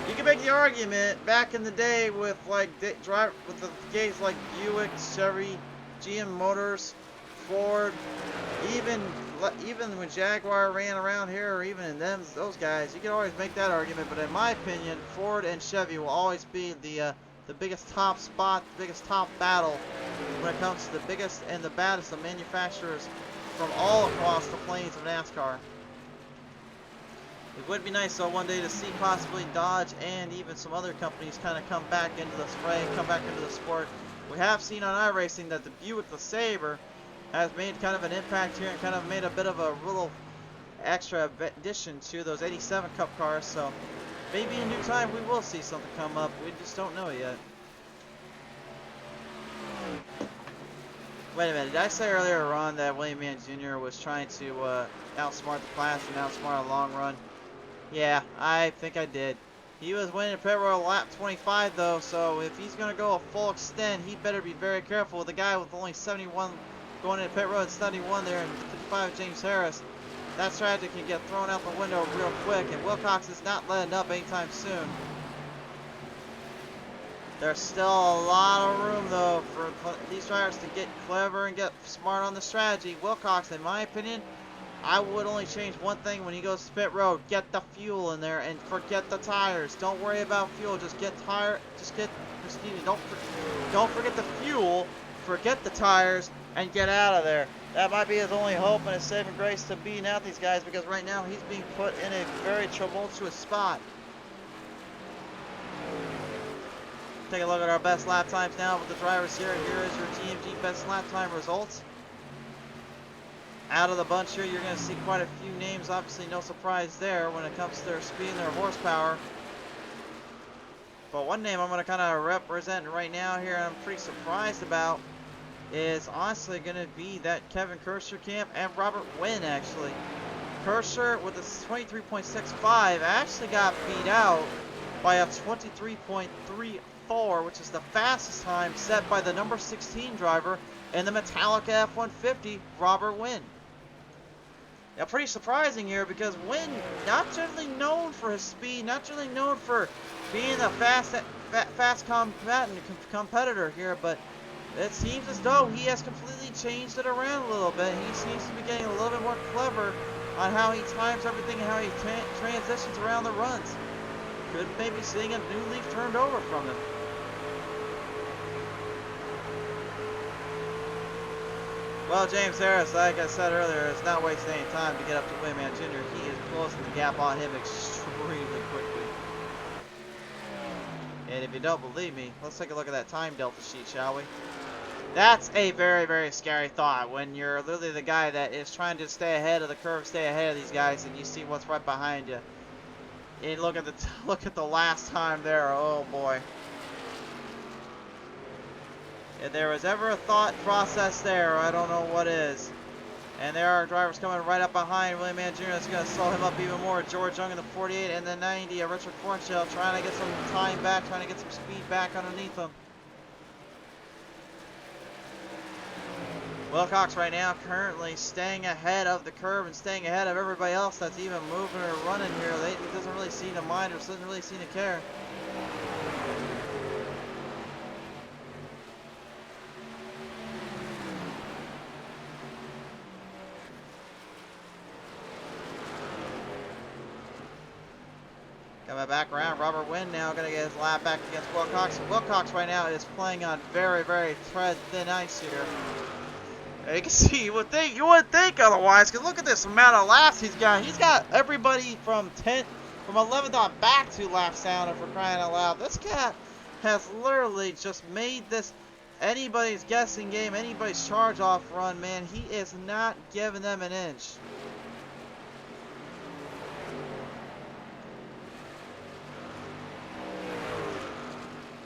You can make the argument back in the day with like with the guys like Buick, Chevy, GM Motors, Ford, even when Jaguar ran around here, or even in those guys, you can always make that argument. But in my opinion, Ford and Chevy will always be the biggest top spot, the biggest top battle when it comes to the biggest and the baddest of manufacturers from all across the plains of NASCAR. It would be nice though one day to see possibly Dodge and even some other companies kind of come back into the fray, come back into the sport. We have seen on iRacing that the Buick LeSabre has made kind of an impact here and kind of made a bit of a little extra addition to those 87 Cup cars. So maybe in due time we will see something come up. We just don't know yet. Wait a minute. Did I say earlier on that Willie Mann Jr. was trying to outsmart the class and outsmart a long run? Yeah, I think I did. He was winning pit road lap 25 though, so if he's going to go a full extend, he better be very careful with the guy with only 71 going into pit road 71 there, and 55 James Harris. That strategy can get thrown out the window real quick, and Wilcox is not letting up anytime soon. There's still a lot of room though for these drivers to get clever and get smart on the strategy. Wilcox, in my opinion, I would only change one thing when he goes to pit road. Get the fuel in there and forget the tires. Don't worry about fuel. Just get don't forget the fuel. Forget the tires and get out of there. That might be his only hope and his saving grace to beating out these guys, because right now he's being put in a very tumultuous spot. Take a look at our best lap times now with the drivers here. Here is your TMG best lap time results. Out of the bunch here, you're going to see quite a few names. Obviously, no surprise there when it comes to their speed and their horsepower. But one name I'm going to kind of represent right now here, and I'm pretty surprised about, is honestly going to be that Kevin Kershaw camp and Robert Wynn, actually. Kershaw with a 23.65 actually got beat out by a 23.34, which is the fastest time set by the number 16 driver in the Metallica F-150, Robert Wynn. Now, pretty surprising here because Wynn, not generally known for his speed, not generally known for being a fast competitor here, but it seems as though he has completely changed it around a little bit. He seems to be getting a little bit more clever on how he times everything and how he transitions around the runs. Could maybe seeing a new leaf turned over from him. Well, James Harris, like I said earlier, is not wasting any time to get up to Wayman Jr. He is closing the gap on him extremely quickly. And if you don't believe me, let's take a look at that time delta sheet, shall we? That's a very, very scary thought when you're literally the guy that is trying to stay ahead of the curve, stay ahead of these guys, and you see what's right behind you. And look at the last time there. Oh boy. If there was ever a thought process there, I don't know what is. And there are drivers coming right up behind William Mann Jr. That's going to slow him up even more. George Young in the 48 and the 90. Richard Fornshell trying to get some time back, trying to get some speed back underneath him. Wilcox right now currently staying ahead of the curve and staying ahead of everybody else that's even moving or running here. He doesn't really seem to mind or doesn't really seem to care. Coming back around, Robert Wynn now going to get his lap back against Wilcox. Wilcox right now is playing on very, very thin ice here. You can see, you would think otherwise, because look at this amount of laps he's got. He's got everybody from 11th on back to laps down, and for crying out loud. This cat has literally just made this anybody's guessing game, anybody's charge-off run, man. He is not giving them an inch.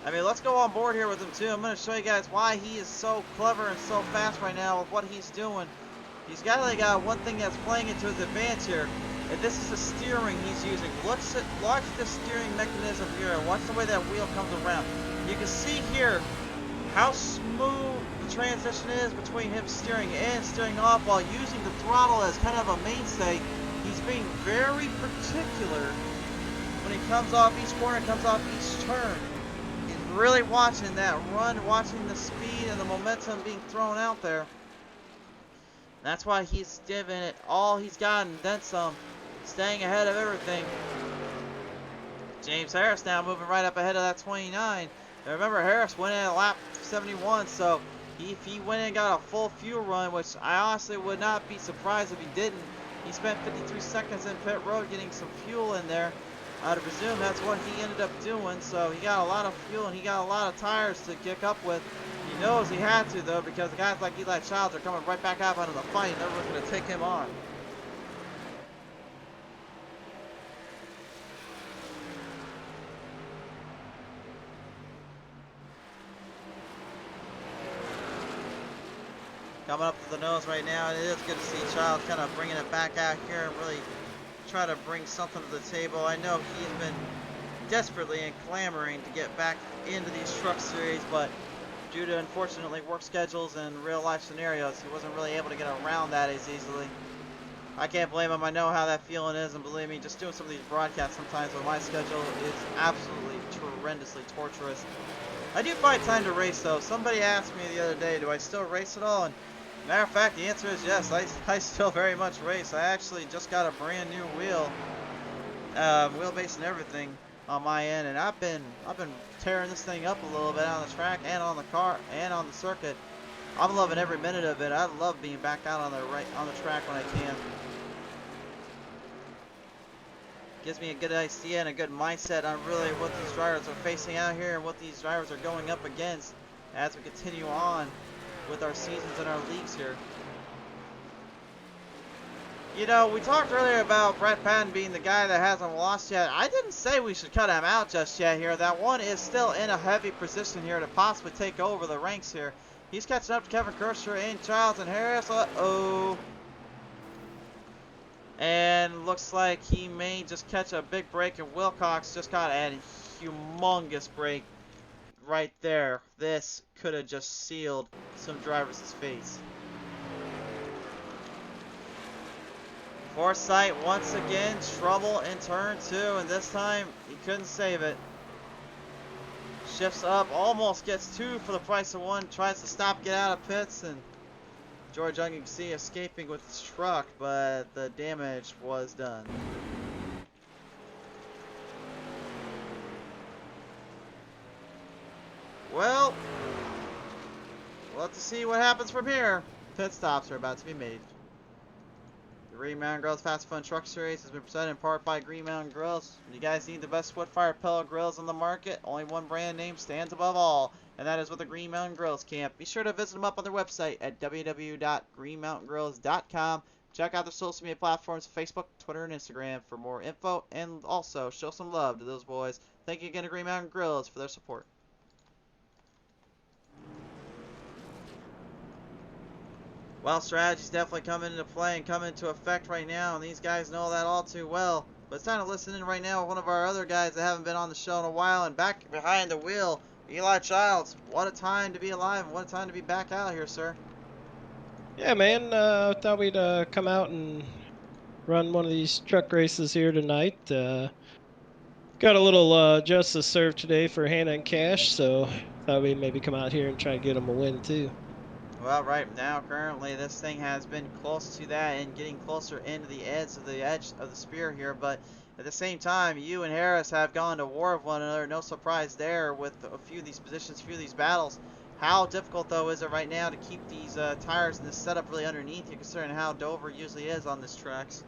I mean, let's go on board here with him, too. I'm going to show you guys why he is so clever and so fast right now with what he's doing. He's got one thing that's playing into his advantage here, and this is the steering he's using. Watch the steering mechanism here, and watch the way that wheel comes around. You can see here how smooth the transition is between him steering in, steering off, while using the throttle as kind of a mainstay. He's being very particular when he comes off each corner, comes off each turn. Really watching that run, watching the speed and the momentum being thrown out there. That's why he's giving it all he's got and then some, staying ahead of everything. James Harris now moving right up ahead of that 29. And remember, Harris went in at lap 71, so if he went in and got a full fuel run, which I honestly would not be surprised if he didn't. He spent 53 seconds in pit road getting some fuel in there. I would presume that's what he ended up doing, so he got a lot of fuel and he got a lot of tires to kick up with. He knows he had to, though, because the guys like Eli Childs are coming right back out into the fight and everyone's going to take him on. Coming up to the nose right now, it is good to see Childs kind of bringing it back out here and really try to bring something to the table. I know he's been desperately and clamoring to get back into these truck series, but due to unfortunately work schedules and real life scenarios, he wasn't really able to get around that as easily. I can't blame him. I know how that feeling is, and believe me, just doing some of these broadcasts sometimes with my schedule is absolutely horrendously torturous. I do find time to race, though. Somebody asked me the other day, do I still race at all? And matter of fact, the answer is yes. I still very much race. I actually just got a brand new wheelbase and everything on my end, and I've been tearing this thing up a little bit on the track and on the car and on the circuit. I'm loving every minute of it. I love being back out on the track when I can. Gives me a good idea and a good mindset on really what these drivers are facing out here and what these drivers are going up against as we continue on with our seasons and our leagues here. You know, we talked earlier about Brett Patton being the guy that hasn't lost yet. I didn't say we should cut him out just yet here. That one is still in a heavy position here to possibly take over the ranks here. He's catching up to Kevin Kershaw and Childs and Harris. Uh-oh. And looks like he may just catch a big break, and Wilcox just got a humongous break right there. This could have just sealed some drivers' face. Forsythe once again, trouble in turn 2, and this time he couldn't save it. Shifts up, almost gets 2 for the price of 1, tries to stop, get out of pits, and George Young, you can see escaping with his truck, but the damage was done. Well, we'll have to see what happens from here. Pit stops are about to be made. The Green Mountain Grills Fast Fun Truck Series has been presented in part by Green Mountain Grills. When you guys need the best wood-fired pellet grills on the market, only one brand name stands above all, and that is with the Green Mountain Grills Camp. Be sure to visit them up on their website at www.greenmountaingrills.com. Check out their social media platforms, Facebook, Twitter, and Instagram for more info, and also show some love to those boys. Thank you again to Green Mountain Grills for their support. Well, strategy's definitely coming into play and coming into effect right now, and these guys know that all too well. But it's time to listen in right now with one of our other guys that haven't been on the show in a while, and back behind the wheel, Eli Childs. What a time to be alive, and what a time to be back out here, sir. Yeah, man. Thought we'd come out and run one of these truck races here tonight. Got a little justice served today for Hannah and Cash, so thought we'd maybe come out here and try to get them a win too. Well, right now, currently, this thing has been close to that and getting closer into the edge of the spear here. But at the same time, you and Harris have gone to war with one another. No surprise there with a few of these positions, a few of these battles. How difficult, though, is it right now to keep these tires and this setup really underneath you, considering how Dover usually is on this tracks?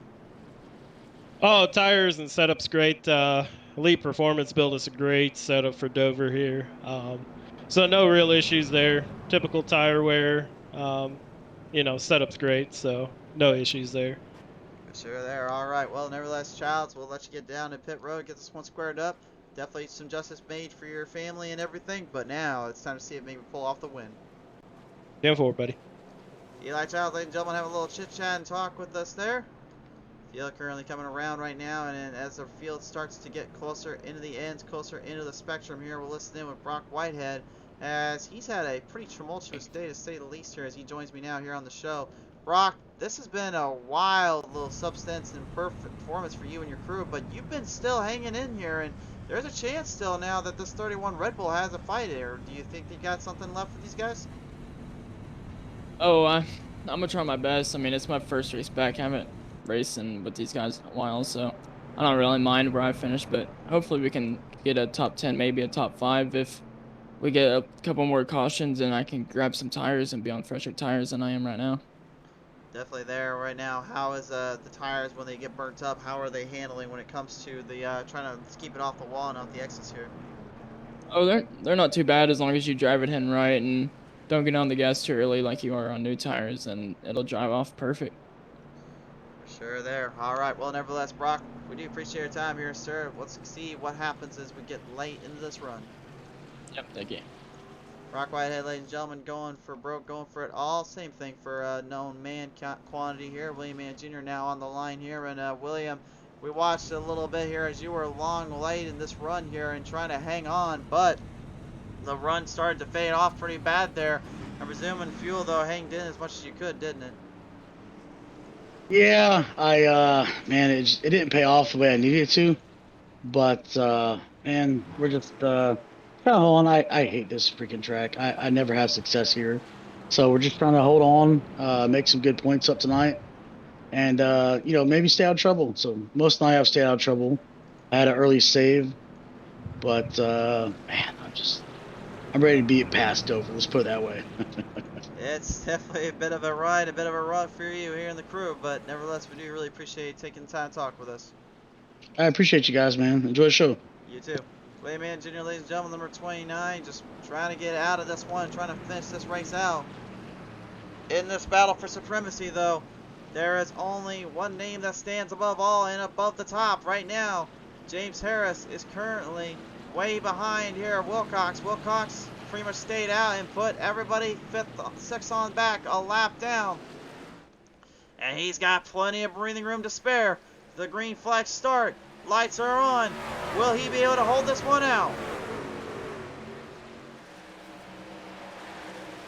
Oh, tires and setup's great. Elite Performance built us a great setup for Dover here. So no real issues there. Typical tire wear. Setup's great, so no issues there. Sure there. All right. Well, nevertheless, Childs, we'll let you get down to pit road, get this one squared up. Definitely some justice made for your family and everything, but now it's time to see if maybe pull off the win. Stand forward, buddy. Eli Childs, ladies and gentlemen, have a little chit-chat and talk with us there. Field currently coming around right now, and as the field starts to get closer into the ends, closer into the spectrum here, we'll listen in with Brock Whitehead, as he's had a pretty tumultuous day, to say the least, here, as he joins me now here on the show. Brock, this has been a wild little substance and perfect performance for you and your crew, but you've been still hanging in here, and there's a chance still now that this 31 Red Bull has a fight here. Do you think you got something left for these guys? Oh, I'm gonna try my best. I mean, it's my first race back. I haven't racing with these guys in a while, so I don't really mind where I finish, but hopefully we can get a top 10, maybe a top 5 if we get a couple more cautions and I can grab some tires and be on fresher tires than I am right now. Definitely there right now. How is the tires when they get burnt up? How are they handling when it comes to the trying to keep it off the wall and off the exits here? Oh, they're not too bad as long as you drive it in right and don't get on the gas too early like you are on new tires, and it'll drive off perfect. Sure there. All right. Well, nevertheless, Brock, we do appreciate your time here, sir. Let's see what happens as we get late into this run. Yep, thank you. Brock Whitehead, ladies and gentlemen, going for broke, going for it all. Same thing for known man quantity here. William Mann Jr. now on the line here. And William, we watched a little bit here as you were long late in this run here and trying to hang on, but the run started to fade off pretty bad there. I'm presuming fuel, though, hanged in as much as you could, didn't it? Yeah, man, it didn't pay off the way I needed it to, but, man, we're just, kind of hold on. I hate this freaking track. I never have success here, so we're just trying to hold on, make some good points up tonight, and, maybe stay out of trouble. So most of the night I've stayed out of trouble. I had an early save, but, man, I'm ready to beat past Dover. Let's put it that way. It's definitely a bit of a ride, a bit of a run for you here in the crew, but nevertheless, we do really appreciate you taking the time to talk with us. I appreciate you guys, man. Enjoy the show. You too. William Mann Jr., ladies and gentlemen, number 29, just trying to get out of this one, trying to finish this race out. In this battle for supremacy, though, there is only one name that stands above all and above the top right now. James Harris is currently way behind here. Wilcox pretty much stayed out and put everybody 6th on back a lap down. And he's got plenty of breathing room to spare. The green flags start. Lights are on. Will he be able to hold this one out?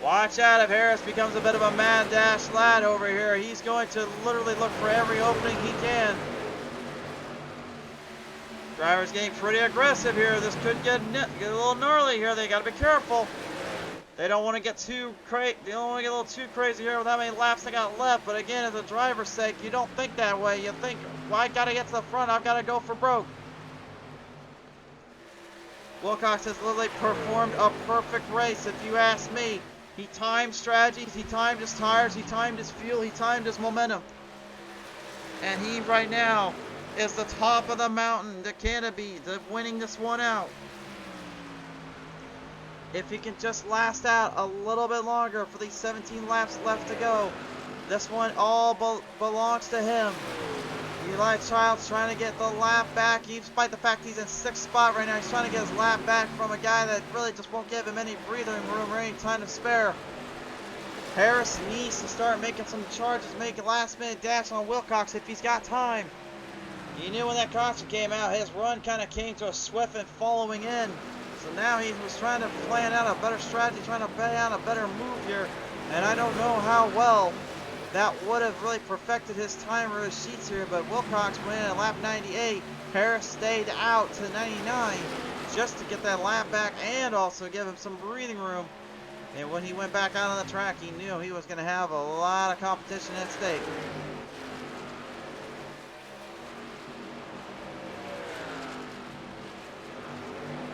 Watch out if Harris becomes a bit of a mad dash lad over here. He's going to literally look for every opening he can. Driver's getting pretty aggressive here. This could get a little gnarly here. They got to be careful. They don't want to get too crazy. They don't want to get a little too crazy here with how many laps they got left. But again, as a driver's sake, you don't think that way. You think, well, I got to get to the front. I've got to go for broke. Wilcox has literally performed a perfect race, if you ask me. He timed strategies, he timed his tires, he timed his fuel, he timed his momentum. And he right now is the top of the mountain, the canopy, winning this one out. If he can just last out a little bit longer for these 17 laps left to go, this one all belongs to him. Eli Childs trying to get the lap back, despite the fact he's in 6th spot right now. He's trying to get his lap back from a guy that really just won't give him any breathing room or any time to spare. Harris needs to start making some charges, make a last-minute dash on Wilcox if he's got time. You knew when that caution came out, his run kind of came to a swift and following in. So now he was trying to plan out a better strategy, trying to plan out a better move here. And I don't know how well that would have really perfected his time or his sheets here, but Wilcox went in at lap 98. Harris stayed out to 99 just to get that lap back and also give him some breathing room. And when he went back out on the track, he knew he was going to have a lot of competition at stake.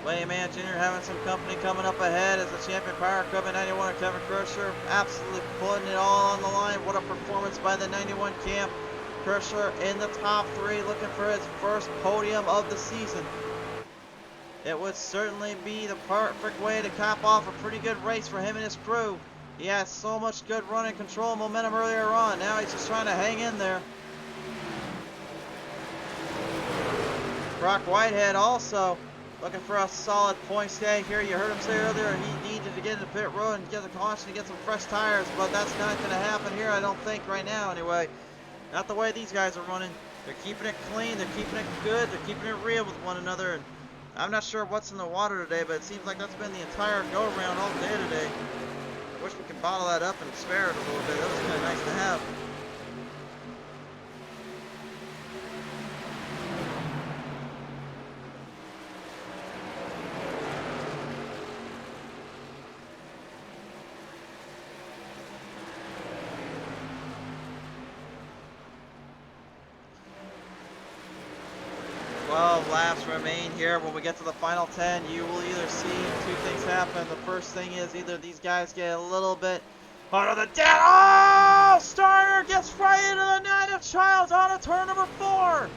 Layman Jr. having some company coming up ahead as the champion Power Cup in 91 of Kevin Kersher, absolutely putting it all on the line. What a performance by the 91 camp. Kersher in the top 3, looking for his first podium of the season. It would certainly be the perfect way to cap off a pretty good race for him and his crew. He had so much good run and control momentum earlier on. Now he's just trying to hang in there. Brock Whitehead also looking for a solid point stay here. You heard him say earlier he needed to get into pit road and get the caution to get some fresh tires, but that's not going to happen here, I don't think, right now anyway. Not the way these guys are running. They're keeping it clean, they're keeping it good, they're keeping it real with one another. And I'm not sure what's in the water today, but it seems like that's been the entire go-around all day today. I wish we could bottle that up and spare it a little bit. That was kind of nice to have. Laps remain here. When we get to the final 10, you will either see 2 things happen. The first thing is either these guys get a little bit under the dead. Oh! Starter gets right into the 9 of Childs on a turn number 4.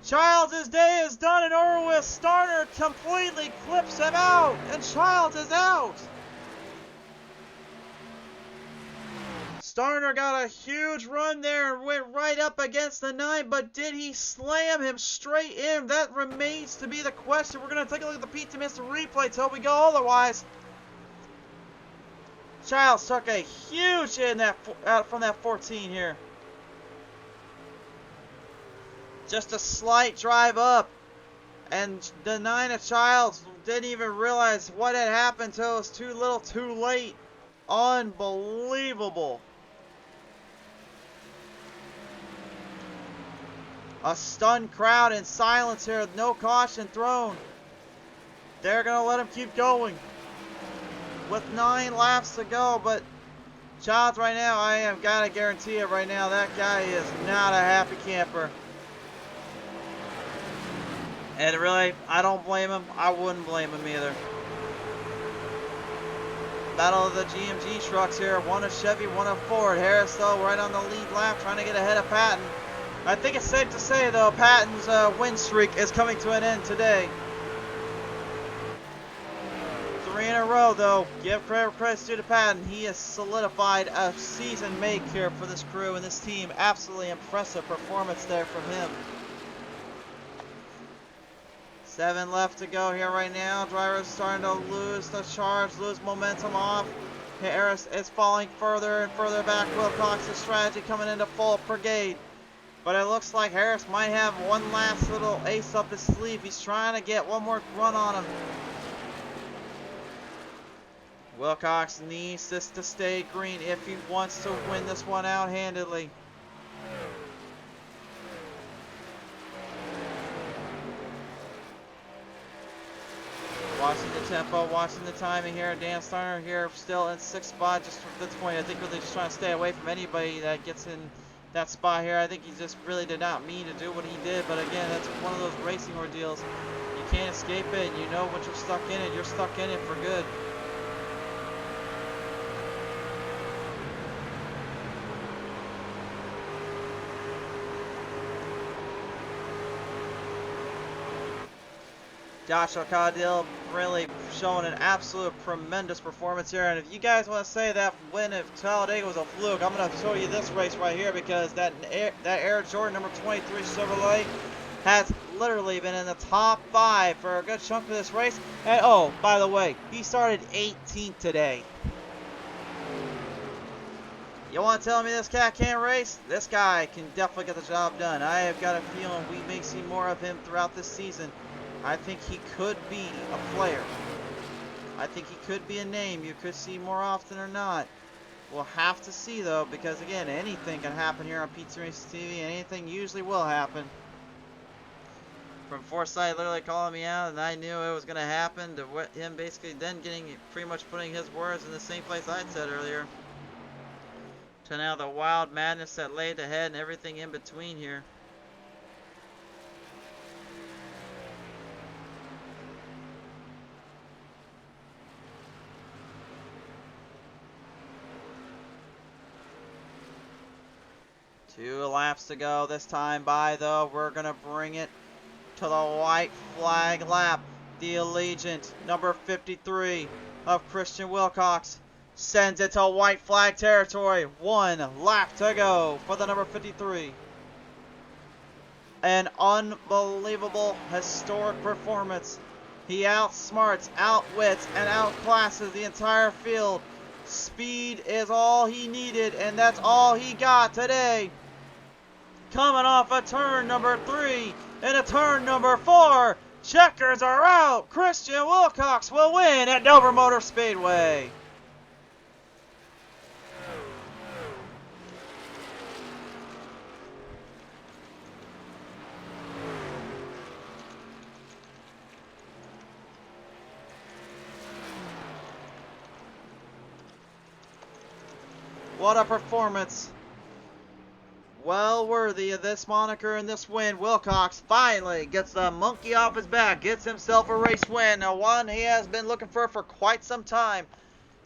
Childs' day is done and over with. Starter completely clips him out, and Childs is out. Starner got a huge run there and went right up against the 9, but did he slam him straight in? That remains to be the question. We're going to take a look at the PTM replay till we go otherwise. Childs took a huge hit from that 14 here. Just a slight drive up. And the 9 of Childs didn't even realize what had happened until it was too little too late. Unbelievable. A stunned crowd in silence here with no caution thrown. They're going to let him keep going with 9 laps to go, but Childs right now, I have got to guarantee it right now, that guy is not a happy camper. And really, I don't blame him. I wouldn't blame him either. Battle of the GMG trucks here. One of Chevy, one of Ford. Harris, though, right on the lead lap, trying to get ahead of Patton. I think it's safe to say, though, Patton's win streak is coming to an end today. 3 in a row, though. Give credit due to Patton. He has solidified a season make here for this crew and this team. Absolutely impressive performance there from him. 7 left to go here right now. Driver's starting to lose the charge, lose momentum off. Harris is falling further and further back. Wilcox's strategy coming into full brigade. But it looks like Harris might have one last little ace up his sleeve. He's trying to get one more run on him. Wilcox needs this to stay green if he wants to win this one out handedly. Watching the tempo, watching the timing here. Dan Steiner here still in 6th spot just from this point. I think really just trying to stay away from anybody that gets in that spot here. I think he just really did not mean to do what he did. But again, that's one of those racing ordeals. You can't escape it. You know once you're stuck in it, you're stuck in it for good. Joshua Caudill really showing an absolute tremendous performance here. And if you guys want to say that win at Talladega was a fluke, I'm going to show you this race right here, because that Air Jordan number 23 Chevrolet has literally been in the top 5 for a good chunk of this race. And oh, by the way, he started 18th today. You want to tell me this cat can't race? This guy can definitely get the job done. I have got a feeling we may see more of him throughout this season. I think he could be a player. I think he could be a name you could see more often or not. We'll have to see though, because again, anything can happen here on PTM Racing TV, and anything usually will happen. From Forsyth literally calling me out, and I knew it was going to happen, to him basically then pretty much putting his words in the same place I'd said earlier. To now the wild madness that laid ahead and everything in between here. Two laps to go this time by, though. We're going to bring it to the white flag lap. The Allegiant, number 53 of Christian Wilcox, sends it to white flag territory. 1 lap to go for the number 53. An unbelievable, historic performance. He outsmarts, outwits, and outclasses the entire field. Speed is all he needed, and that's all he got today. Coming off a turn number 3 and a turn number 4. Checkers are out. Christian Wilcox will win at Dover Motor Speedway. What a performance. Well worthy of this moniker and this win. Wilcox finally gets the monkey off his back, gets himself a race win, a one he has been looking for quite some time.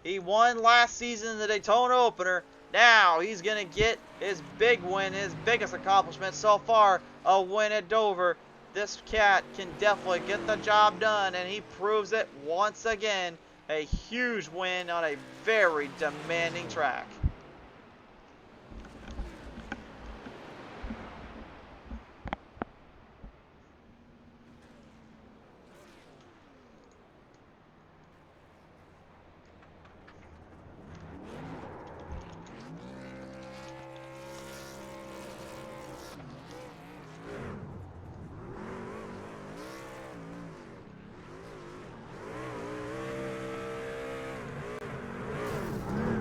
He won last season in the Daytona opener. Now he's going to get his big win, his biggest accomplishment so far, a win at Dover. This cat can definitely get the job done, and he proves it once again. A huge win on a very demanding track.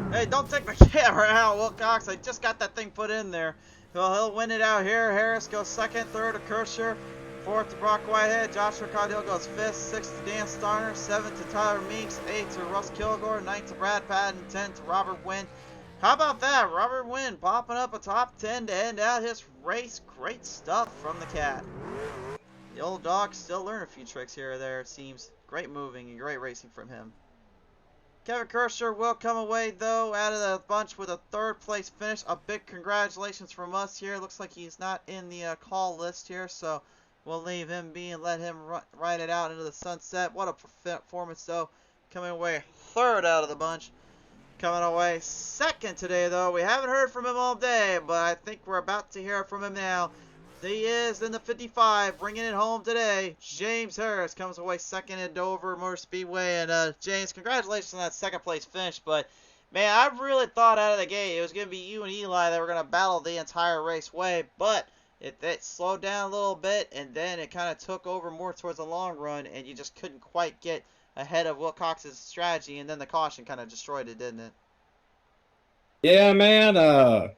Hey, don't take my camera out, Wilcox. I just got that thing put in there. Well, he'll win it out here. Harris goes 2nd, 3rd to Kersher, 4th to Brock Whitehead. Joshua Caudill goes 5th, 6th to Dan Starner, 7th to Tyler Meeks, 8th to Russ Kilgore, 9th to Brad Patton, 10th to Robert Wynn. How about that? Robert Wynn popping up a top 10 to end out his race. Great stuff from the cat. The old dog still learning a few tricks here or there, it seems. Great moving and great racing from him. Kevin Kersher will come away, though, out of the bunch with a 3rd place finish. A big congratulations from us here. Looks like he's not in the call list here, so we'll leave him be and let him ride it out into the sunset. What a performance, though. Coming away 3rd out of the bunch. Coming away 2nd today, though. We haven't heard from him all day, but I think we're about to hear from him now. He is in the 55, bringing it home today. James Harris comes away 2nd at Dover Motor Speedway. And James, congratulations on that 2nd place finish. But, man, I really thought out of the gate it was going to be you and Eli that were going to battle the entire raceway. But it slowed down a little bit, and then it kind of took over more towards the long run, and you just couldn't quite get ahead of Wilcox's strategy, and then the caution kind of destroyed it, didn't it? Yeah, man.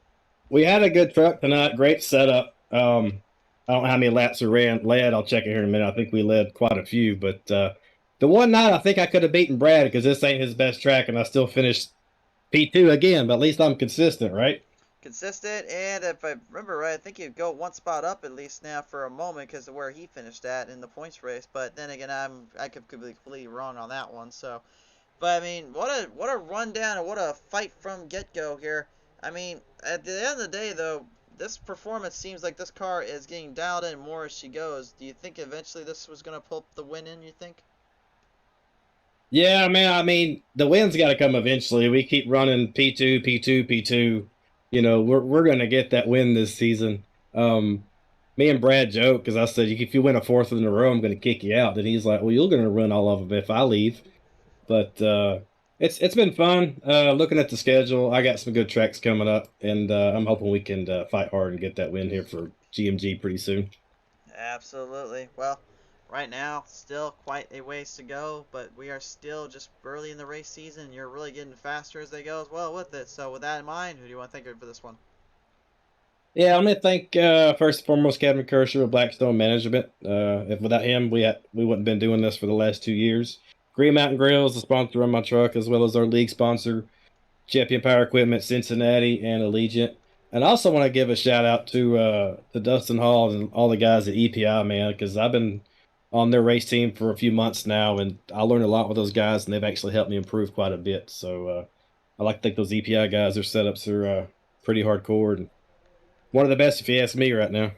We had a good truck tonight. Great setup. I don't know how many laps we led. I'll check it here in a minute. I think we led quite a few, but the one night I think I could have beaten Brad because this ain't his best track, and I still finished P2 again. But at least I'm consistent, right? Consistent, and if I remember right, I think you go one spot up at least now for a moment because of where he finished at in the points race. But then again, I could be completely wrong on that one. So, but I mean, what a rundown and what a fight from get-go here. I mean, at the end of the day, though, this performance seems like this car is getting dialed in more as she goes. Do you think eventually this was going to pull the win in, you think? Yeah, man. I mean, the win's got to come eventually. We keep running P2, P2, P2. You know, we're gonna get that win this season. Me and Brad joke because I said if you win a fourth in a row, I'm gonna kick you out. And he's like, "Well, you're gonna run all of them if I leave." But it's been fun. Looking at the schedule, I got some good tracks coming up, and I'm hoping we can fight hard and get that win here for GMG pretty soon. Absolutely. Well, right now, still quite a ways to go, but we are still just early in the race season, and you're really getting faster as they go as well with it. So with that in mind, who do you want to thank for this one? Yeah, I'm gonna thank first and foremost Kevin Kershaw of Blackstone Management. If without him, we wouldn't have been doing this for the last 2 years. Green Mountain Grill is the sponsor on my truck, as well as our league sponsor, Champion Power Equipment, Cincinnati, and Allegiant. And I also want to give a shout out to Dustin Hall and all the guys at EPI, man, because I've been on their race team for a few months now, and I learned a lot with those guys, and they've actually helped me improve quite a bit. So I like to think those EPI guys, their setups are pretty hardcore and one of the best, if you ask me, right now.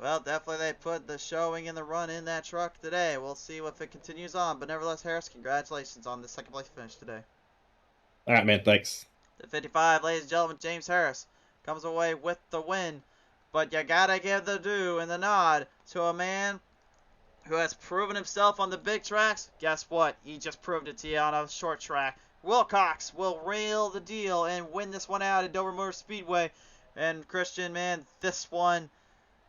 Well, definitely they put the showing and the run in that truck today. We'll see if it continues on. But nevertheless, Harris, congratulations on the second place finish today. All right, man. Thanks. The 55, ladies and gentlemen, James Harris comes away with the win. But you gotta give the due and the nod to a man who has proven himself on the big tracks. Guess what? He just proved it to you on a short track. Wilcox will reel the deal and win this one out at Dover Motor Speedway. And Christian, man, this one,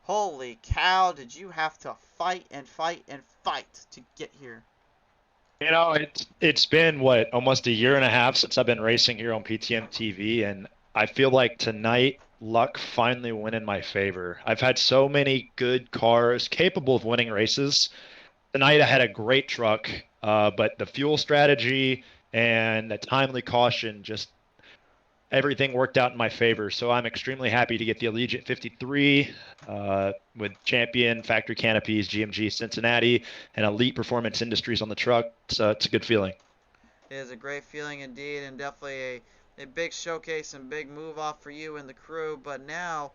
holy cow, did you have to fight and fight and fight to get here? You know, it's been what, almost a year and a half since I've been racing here on PTM TV, and I feel like tonight luck finally went in my favor. I've had so many good cars capable of winning races. Tonight I had a great truck, but the fuel strategy and the timely caution, just everything worked out in my favor. So I'm extremely happy to get the Allegiant 53 with Champion, Factory Canopies, GMG Cincinnati, and Elite Performance Industries on the truck. So it's a good feeling. It is a great feeling indeed, and definitely a big showcase and big move off for you and the crew. But now,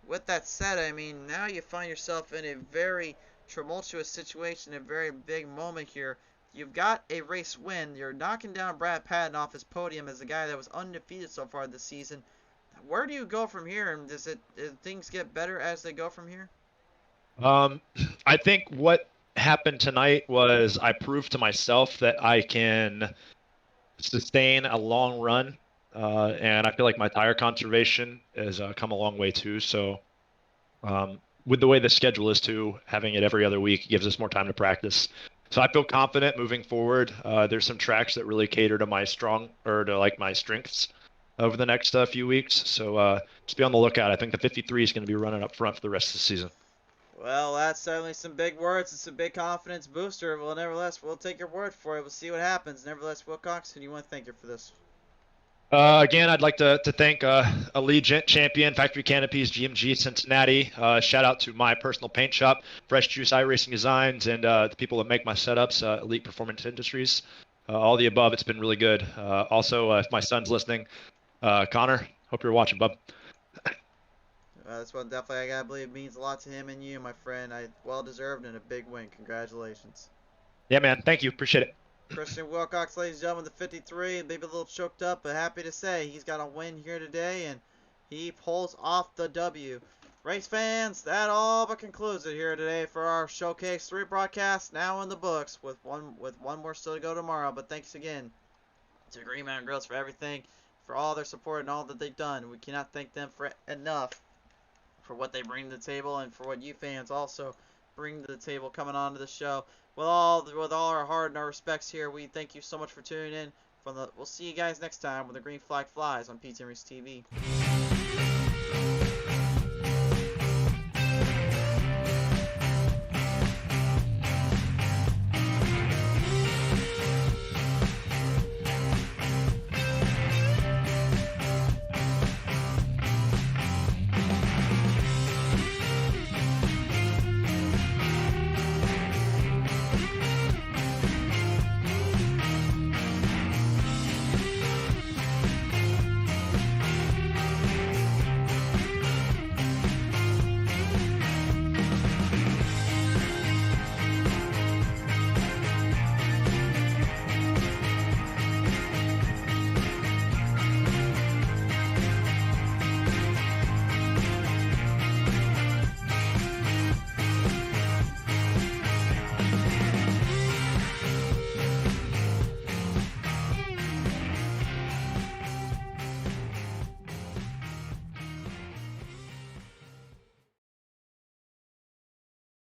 with that said, I mean, now you find yourself in a very tumultuous situation, a very big moment here. You've got a race win. You're knocking down Brad Patton off his podium as the guy that was undefeated so far this season. Where do you go from here? And does things get better as they go from here? I think what happened tonight was I proved to myself that I can sustain a long run, and I feel like my tire conservation has come a long way too. So with the way the schedule is too, having it every other week gives us more time to practice. So I feel confident moving forward. There's some tracks that really cater to my my strengths over the next few weeks. So just be on the lookout. I think the 53 is going to be running up front for the rest of the season. Well, that's certainly some big words and some big confidence booster. Well, nevertheless, we'll take your word for it. We'll see what happens. Nevertheless, Wilcox, who do you want to thank you for this? Again, I'd like to thank Allegiant, Champion, Factory Canopies, GMG, Cincinnati. Shout out to my personal paint shop, Fresh Juice iRacing Designs, and the people that make my setups, Elite Performance Industries. All the above, it's been really good. Also, if my son's listening, Connor, hope you're watching, bub. This one definitely, I gotta believe, means a lot to him and you, my friend. Well deserved and a big win. Congratulations. Yeah, man. Thank you. Appreciate it. Christian Wilcox, ladies and gentlemen, the 53, maybe a little choked up, but happy to say he's got a win here today, and he pulls off the W. Race fans, that all but concludes it here today for our Showcase 3 broadcast, now in the books, with one more still to go tomorrow. But thanks again to Green Mountain Grills for everything, for all their support and all that they've done. We cannot thank them for enough for what they bring to the table and for what you fans also bring to the table coming on to the show. With all our heart and our respects here, we thank you so much for tuning in. We'll see you guys next time when the green flag flies on PTM Racing TV.